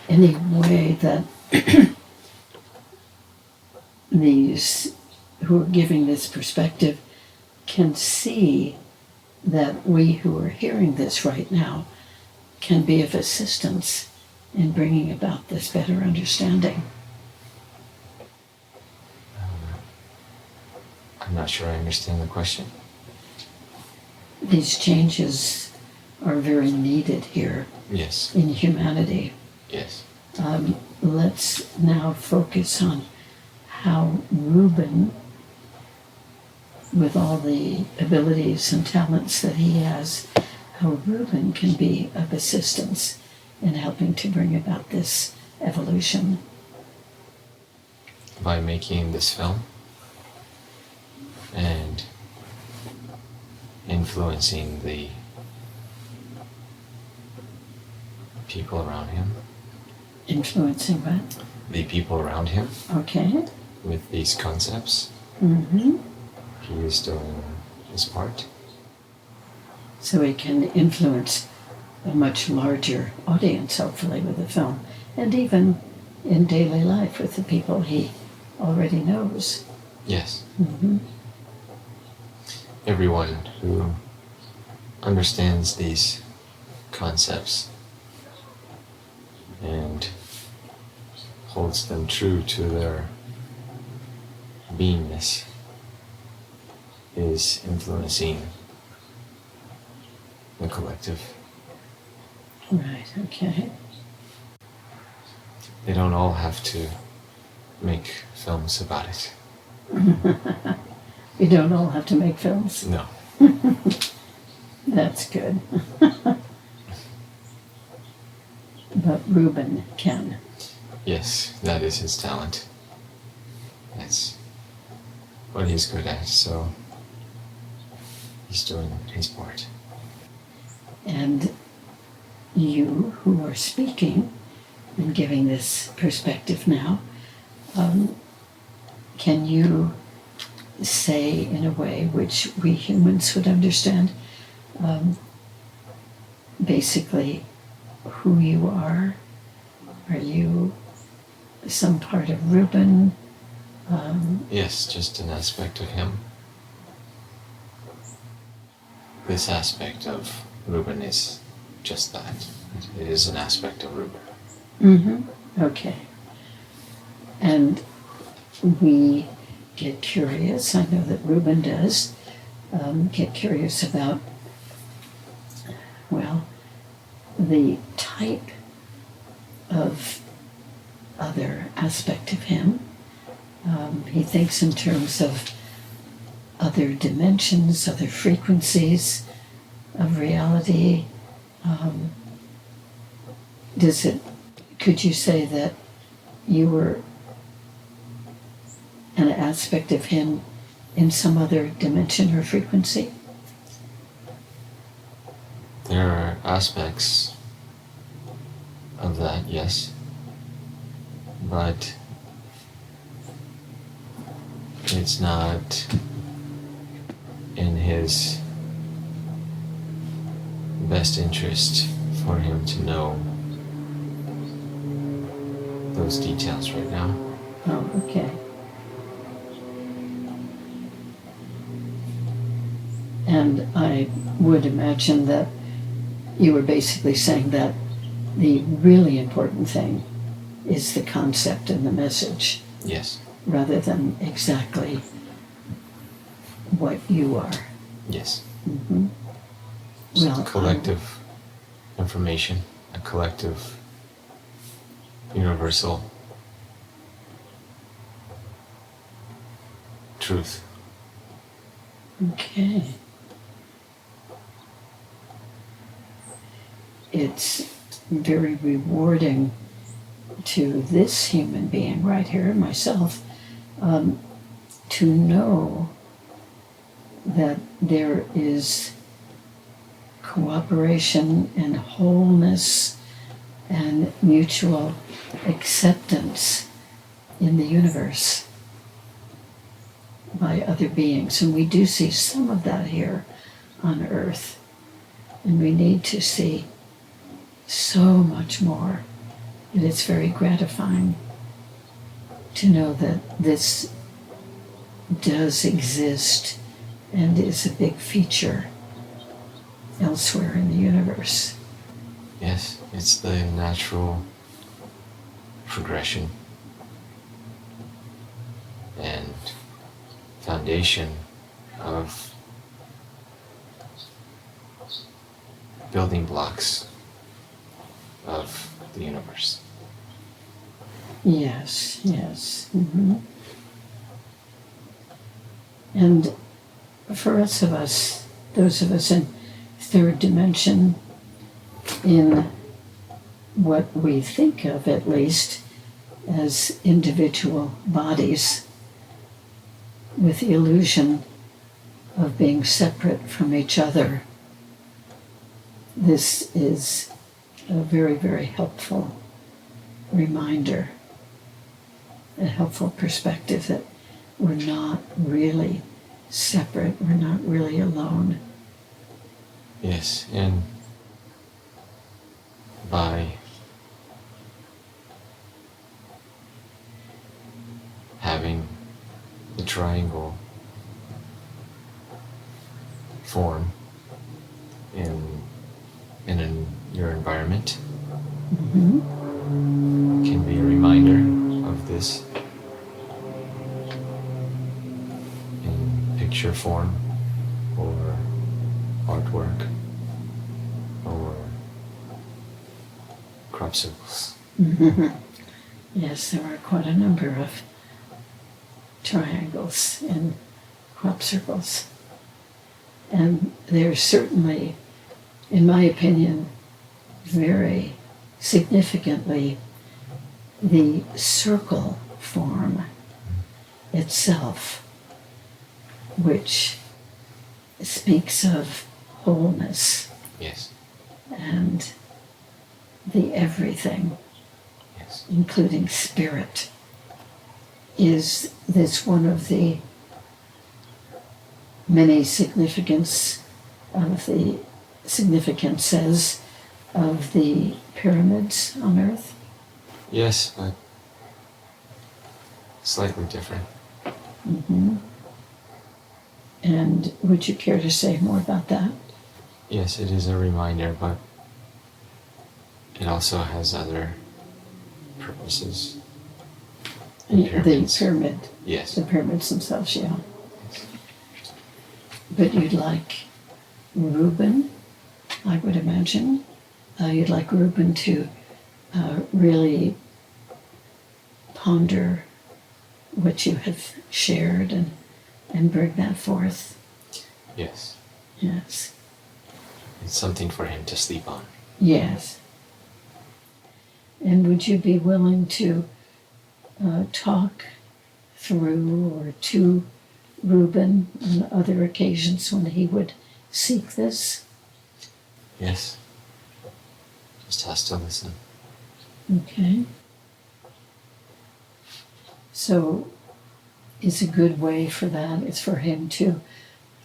Speaker 2: any way that these who are giving this perspective can see that we who are hearing this right now can be of assistance in bringing about this better understanding?
Speaker 1: I'm not sure I understand the question.
Speaker 2: These changes are very needed here
Speaker 1: Yes,
Speaker 2: in humanity.
Speaker 1: yes.
Speaker 2: Let's now focus on how Reuben, with all the abilities and talents that he has, how Reuben can be of assistance in helping to bring about this evolution.
Speaker 1: By making this film and influencing the people around him,
Speaker 2: Influencing what?
Speaker 1: the people around him
Speaker 2: Okay.
Speaker 1: with these concepts.
Speaker 2: Mm-hmm.
Speaker 1: He is doing his part.
Speaker 2: So he can influence a much larger audience, hopefully, with the film, and even in daily life with the people he already knows.
Speaker 1: Yes.
Speaker 2: Mm-hmm.
Speaker 1: Everyone who understands these concepts and holds them true to their beingness is influencing the collective.
Speaker 2: Right, okay.
Speaker 1: They don't all have to make films about it.
Speaker 2: You don't all have to make films.
Speaker 1: No.
Speaker 2: That's good. But Reuben can.
Speaker 1: Yes, that is his talent. That's what he's good at, so he's doing his part.
Speaker 2: And you who are speaking and giving this perspective now, can you say in a way which we humans would understand, basically who you are? Are you some part of Reuben?
Speaker 1: Yes, just an aspect of him. This aspect of Reuben is just that. It is an aspect of Reuben.
Speaker 2: Mm-hmm. Okay. And we get curious, I know that Reuben does, get curious about, well, the type of other aspect of him. He thinks in terms of other dimensions, other frequencies of reality. Could you say that you were an aspect of him in some other dimension or frequency?
Speaker 1: There are aspects of that, yes. But it's not in his best interest for him to know those details right now.
Speaker 2: Oh, okay. And I would imagine that you were basically saying that the really important thing is the concept and the message,
Speaker 1: Yes,
Speaker 2: rather than exactly what you are.
Speaker 1: yes.
Speaker 2: Mm-hmm.
Speaker 1: It's
Speaker 2: Well,
Speaker 1: a collective information, a collective universal truth.
Speaker 2: Okay. it's very rewarding to this human being right here, myself, to know that there is cooperation and wholeness and mutual acceptance in the universe by other beings. And we do see some of that here on Earth. And we need to see so much more. And it's very gratifying to know that this does exist and is a big feature elsewhere in the universe.
Speaker 3: Yes, it's the natural progression and foundation of building blocks of the universe.
Speaker 2: Yes, yes. Mm-hmm. And for those of us in third dimension, in what we think of at least as individual bodies with the illusion of being separate from each other, this is a very, very helpful reminder, a helpful perspective that we're not really separate, we're not really alone.
Speaker 3: Yes, and by having the triangle form in your environment, can be a reminder of this in picture form or artwork or crop circles.
Speaker 2: Yes, there are quite a number of triangles and crop circles. And they're certainly, in my opinion, very significantly the circle form itself, which speaks of wholeness.
Speaker 3: Yes.
Speaker 2: And the everything,
Speaker 3: Yes.
Speaker 2: including spirit. Is this one of the many significances of the pyramids on Earth?
Speaker 3: Yes, but slightly different.
Speaker 2: Mm-hmm. And would you care to say more about that?
Speaker 3: Yes, it is a reminder, but it also has other purposes.
Speaker 2: The pyramid.
Speaker 3: Yes.
Speaker 2: The pyramids themselves, yeah. But you'd like Reuben, I would imagine. You'd like Reuben to really ponder what you have shared and bring that forth.
Speaker 3: Yes.
Speaker 2: Yes.
Speaker 3: It's something for him to sleep on.
Speaker 2: Yes. And would you be willing to talk through or to Reuben on other occasions when he would seek this?
Speaker 3: Yes. Just has to listen.
Speaker 2: Okay. So it's a good way for that. It's for him to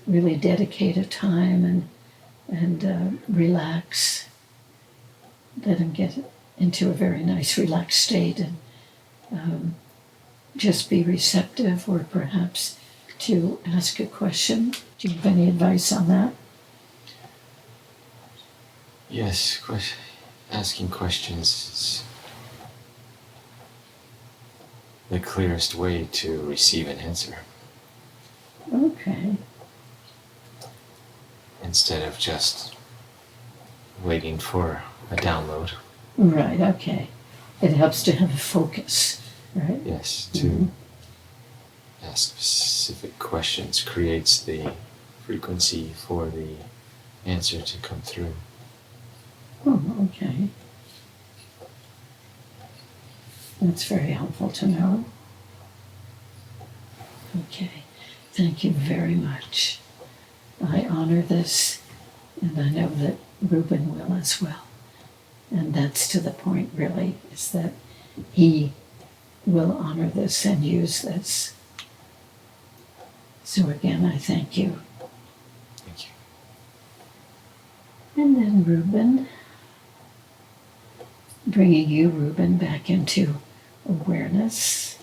Speaker 2: really dedicate a time and relax. Let him get into a very nice relaxed state and just be receptive, or perhaps to ask a question. Do you have any advice on that?
Speaker 3: Yes, asking questions is the clearest way to receive an answer.
Speaker 2: Okay.
Speaker 3: Instead of just waiting for a download.
Speaker 2: Right, okay. It helps to have a focus, right?
Speaker 3: Yes, to ask specific questions creates the frequency for the answer to come through.
Speaker 2: Oh, okay. That's very helpful to know. Okay. Thank you very much. I honor this, and I know that Reuben will as well. And that's to the point, really, is that he will honor this and use this. So again, I thank you.
Speaker 3: Thank you.
Speaker 2: And then Reuben, bringing you, Reuben, back into awareness.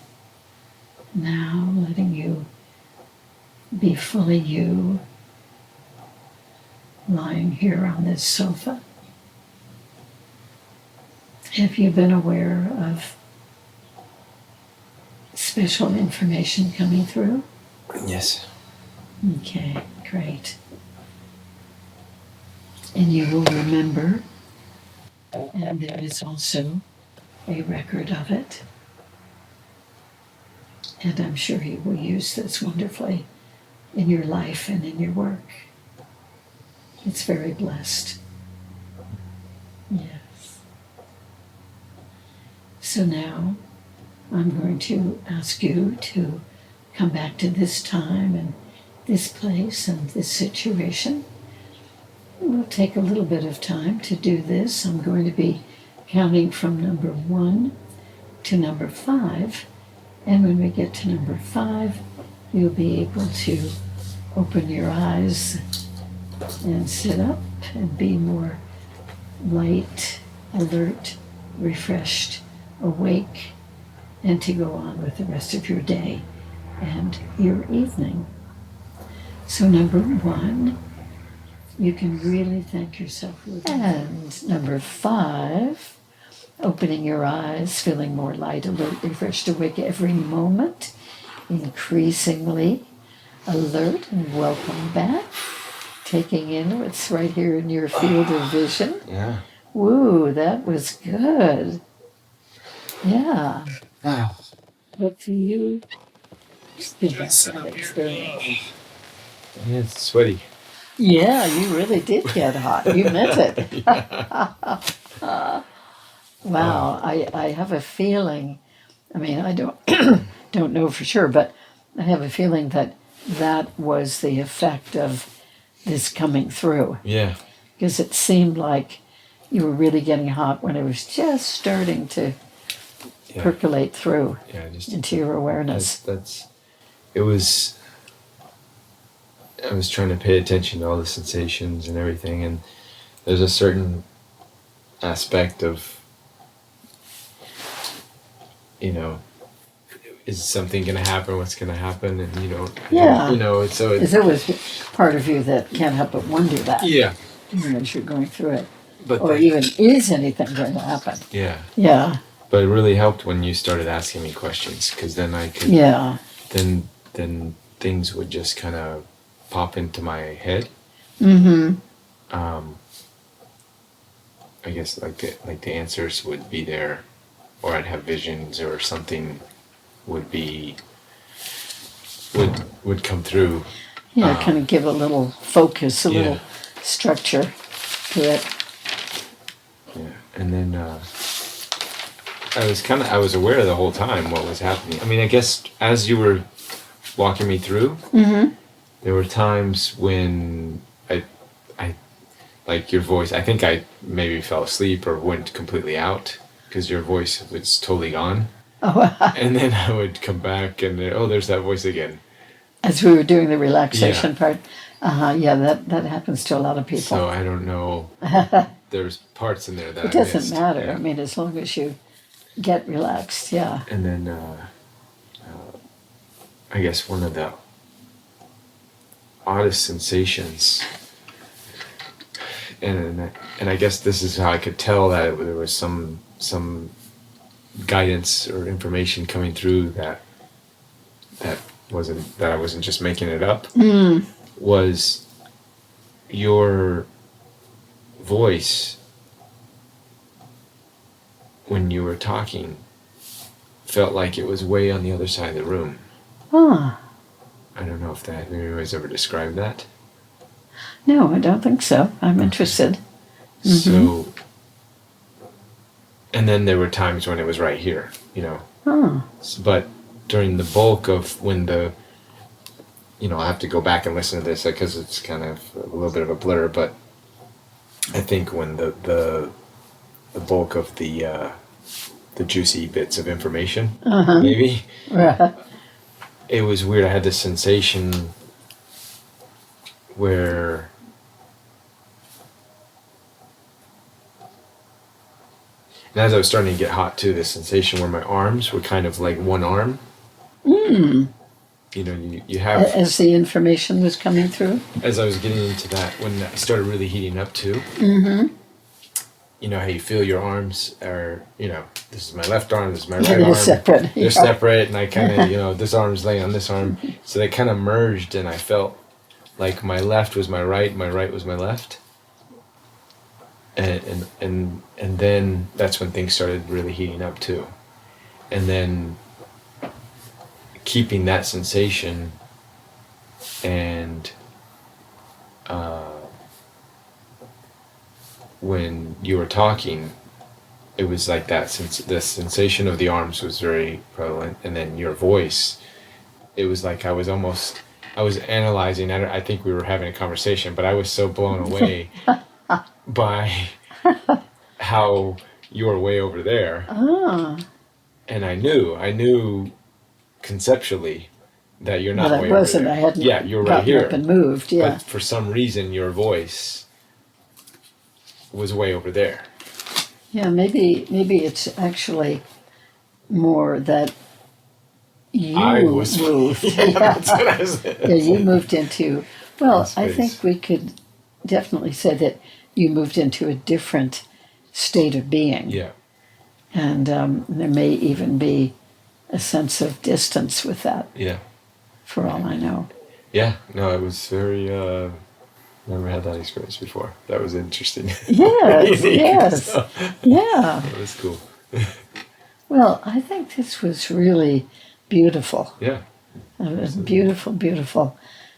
Speaker 2: Now letting you be fully you, lying here on this sofa. Have you been aware of special information coming through?
Speaker 3: Yes.
Speaker 2: Okay, great. And you will remember, and there is also a record of it. And I'm sure you will use this wonderfully in your life and in your work. It's very blessed. Yes. So now I'm going to ask you to come back to this time and this place and this situation. We'll take a little bit of time to do this. I'm going to be counting from number 1 to number 5. And when we get to number 5, you'll be able to open your eyes and sit up and be more light, alert, refreshed, awake, and to go on with the rest of your day and your evening. So number 1, you can really thank yourself for that. And number 5, opening your eyes, feeling more light, alert, refreshed, awake every moment, increasingly alert, and welcome back. Taking in what's right here in your field of vision.
Speaker 3: Yeah.
Speaker 2: Woo, that was good. Yeah.
Speaker 3: Ah.
Speaker 2: What do you think about that experience?
Speaker 3: Yeah, it's sweaty.
Speaker 2: Yeah, you really did get hot. You meant it. Wow, I have a feeling, I mean, I don't know for sure, but I have a feeling that that was the effect of this coming through.
Speaker 3: Yeah.
Speaker 2: Because it seemed like you were really getting hot when it was just starting to percolate through into your awareness.
Speaker 3: It was, I was trying to pay attention to all the sensations and everything, and there's a certain aspect of, is something going to happen? What's going to happen? And it's so.
Speaker 2: Is there was part of you that can't help but wonder that.
Speaker 3: Yeah.
Speaker 2: As you're going through it,
Speaker 3: But
Speaker 2: even is anything going to happen?
Speaker 3: Yeah.
Speaker 2: Yeah.
Speaker 3: But it really helped when you started asking me questions, because then I could.
Speaker 2: Yeah.
Speaker 3: Then things would just kind of pop into my head.
Speaker 2: Mm-hmm.
Speaker 3: I guess like the answers would be there, or I'd have visions, or something would come through.
Speaker 2: Yeah, kind of give a little focus, a little structure to it.
Speaker 3: Yeah, and then I was aware the whole time what was happening. I mean, I guess as you were walking me through, there were times when I like your voice. I think I maybe fell asleep or went completely out because your voice was totally gone.
Speaker 2: Oh.
Speaker 3: And then I would come back and there's that voice again.
Speaker 2: As we were doing the relaxation part. Yeah, that happens to a lot of people.
Speaker 3: So I don't know. There's parts in there that
Speaker 2: it doesn't
Speaker 3: missed.
Speaker 2: matter.
Speaker 3: Yeah.
Speaker 2: I mean, as long as you get relaxed, yeah.
Speaker 3: And then I guess one of the oddest sensations, and I guess this is how I could tell that there was some guidance or information coming through that I wasn't just making it up. Was your voice when you were talking felt like it was way on the other side of the room.
Speaker 2: Ah.
Speaker 3: I don't know if anybody's ever described that.
Speaker 2: No, I don't think so. I'm interested.
Speaker 3: So And then there were times when it was right here,
Speaker 2: Oh.
Speaker 3: But during the bulk of when I have to go back and listen to this because it's kind of a little bit of a blur, but I think when the bulk of the juicy bits of information, maybe, it was weird. I had this sensation where and as I was starting to get hot too, this sensation where my arms were kind of like one arm. You have...
Speaker 2: As the information was coming through?
Speaker 3: As I was getting into that, when it started really heating up too, you know how you feel your arms are, this is my left arm, this is my right arm.
Speaker 2: Separate.
Speaker 3: They're separate, and I kind of, this arm's laying on this arm. So they kind of merged, and I felt like my left was my right was my left. And then that's when things started really heating up too. And then keeping that sensation and when you were talking, it was like that the sensation of the arms was very prevalent, and then your voice, it was like I was analyzing. I think we were having a conversation, but I was so blown away by how you were way over there. And I knew conceptually that you're not way over there.
Speaker 2: I hadn't
Speaker 3: you're right here.
Speaker 2: Up and moved,
Speaker 3: But for some reason, your voice was way over there.
Speaker 2: Yeah, maybe it's actually more that you moved.
Speaker 3: That's what I said.
Speaker 2: Yeah, you moved into... Well, I think we could definitely say that you moved into a different state of being.
Speaker 3: Yeah.
Speaker 2: And there may even be a sense of distance with that.
Speaker 3: Yeah.
Speaker 2: For all I know.
Speaker 3: Yeah. No, it was very... never had that experience before. That was interesting.
Speaker 2: Yes.
Speaker 3: So,
Speaker 2: yeah.
Speaker 3: That was cool.
Speaker 2: Well, I think this was really beautiful.
Speaker 3: Yeah.
Speaker 2: It was beautiful, beautiful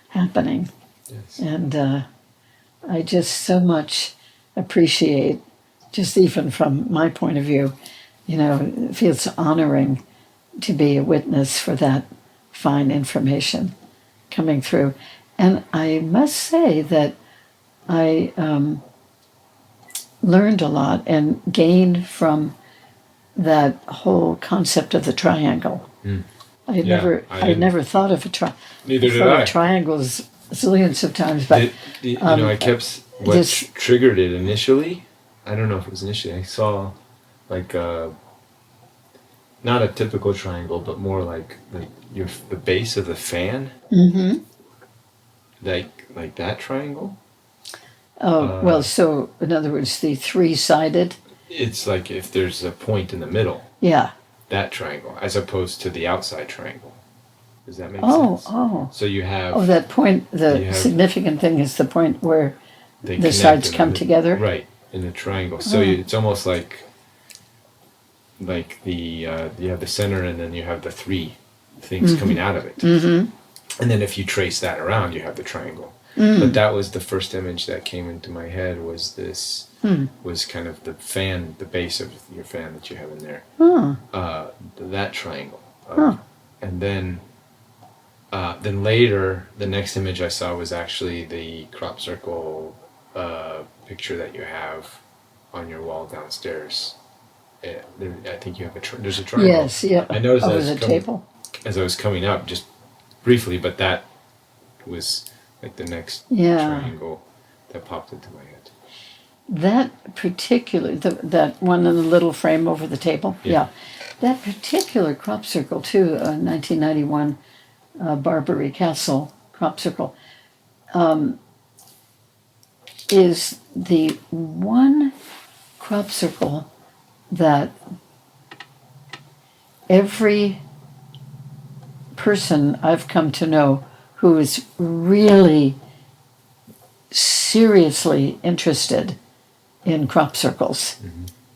Speaker 2: happening.
Speaker 3: Yes.
Speaker 2: And I just so much appreciate, just even from my point of view, it feels honoring to be a witness for that fine information coming through. And I must say that I learned a lot and gained from that whole concept of the triangle. I had never thought of a triangle.
Speaker 3: Neither did I.
Speaker 2: Triangles zillions of times, but
Speaker 3: I kept triggered it initially. I don't know if it was initially. I saw like not a typical triangle, but more like the base of the fan. Mm-hmm. Like that triangle.
Speaker 2: Oh, well, so in other words, the three-sided.
Speaker 3: It's like if there's a point in the middle.
Speaker 2: Yeah.
Speaker 3: That triangle, as opposed to the outside triangle. Does that make sense? Oh. So you have...
Speaker 2: Oh, that point, the significant thing is the point where the sides come together?
Speaker 3: Right, in the triangle. So it's almost like the you have the center and then you have the three things coming out of it. Mm-hmm. And then if you trace that around, you have the triangle. But that was the first image that came into my head was this... was kind of the fan, the base of your fan that you have in there. That triangle. And then later, the next image I saw was actually the crop circle picture that you have on your wall downstairs. I think you have there's a triangle.
Speaker 2: Yes, yeah.
Speaker 3: I noticed
Speaker 2: over the table.
Speaker 3: As I was coming up, just briefly, but that was like the next triangle that popped into my head.
Speaker 2: That particular, that one in the little frame over the table, that particular crop circle too, 1991 Barbary Castle crop circle, is the one crop circle that every person I've come to know who is really seriously interested in crop circles,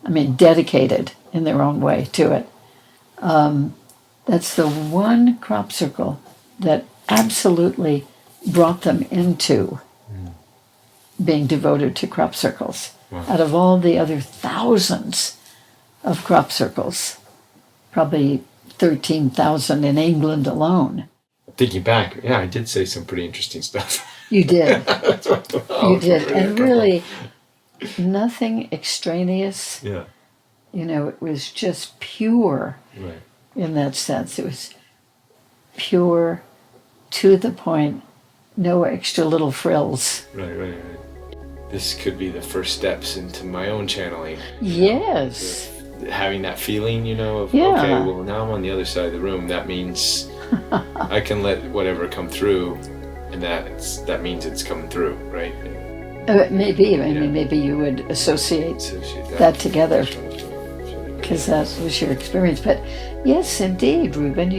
Speaker 2: I mean, dedicated in their own way to it. That's the one crop circle that absolutely brought them into being devoted to crop circles. Wow. Out of all the other thousands of crop circles, probably 13,000 in England alone.
Speaker 3: Thinking back, yeah, I did say some pretty interesting stuff.
Speaker 2: You did.
Speaker 3: You
Speaker 2: did. And really, nothing extraneous.
Speaker 3: Yeah.
Speaker 2: You know, it was just pure
Speaker 3: Right.
Speaker 2: in that sense. It was pure, to the point, no extra little frills.
Speaker 3: Right. This could be the first steps into my own channeling.
Speaker 2: Yes.
Speaker 3: Having that feeling, of,
Speaker 2: Yeah.
Speaker 3: okay, well, now I'm on the other side of the room. That means I can let whatever come through, and that means it's coming through, right?
Speaker 2: Maybe. I mean, maybe you would associate that together, because that was your experience. But yes, indeed, Reuben,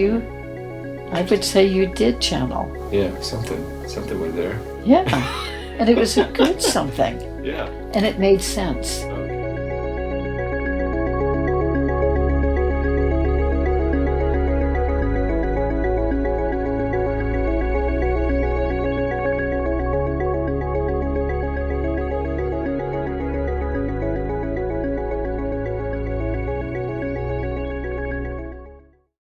Speaker 2: I would say you did channel.
Speaker 3: Yeah, something was there.
Speaker 2: Yeah. And it was a good something.
Speaker 3: Yeah.
Speaker 2: And it made sense.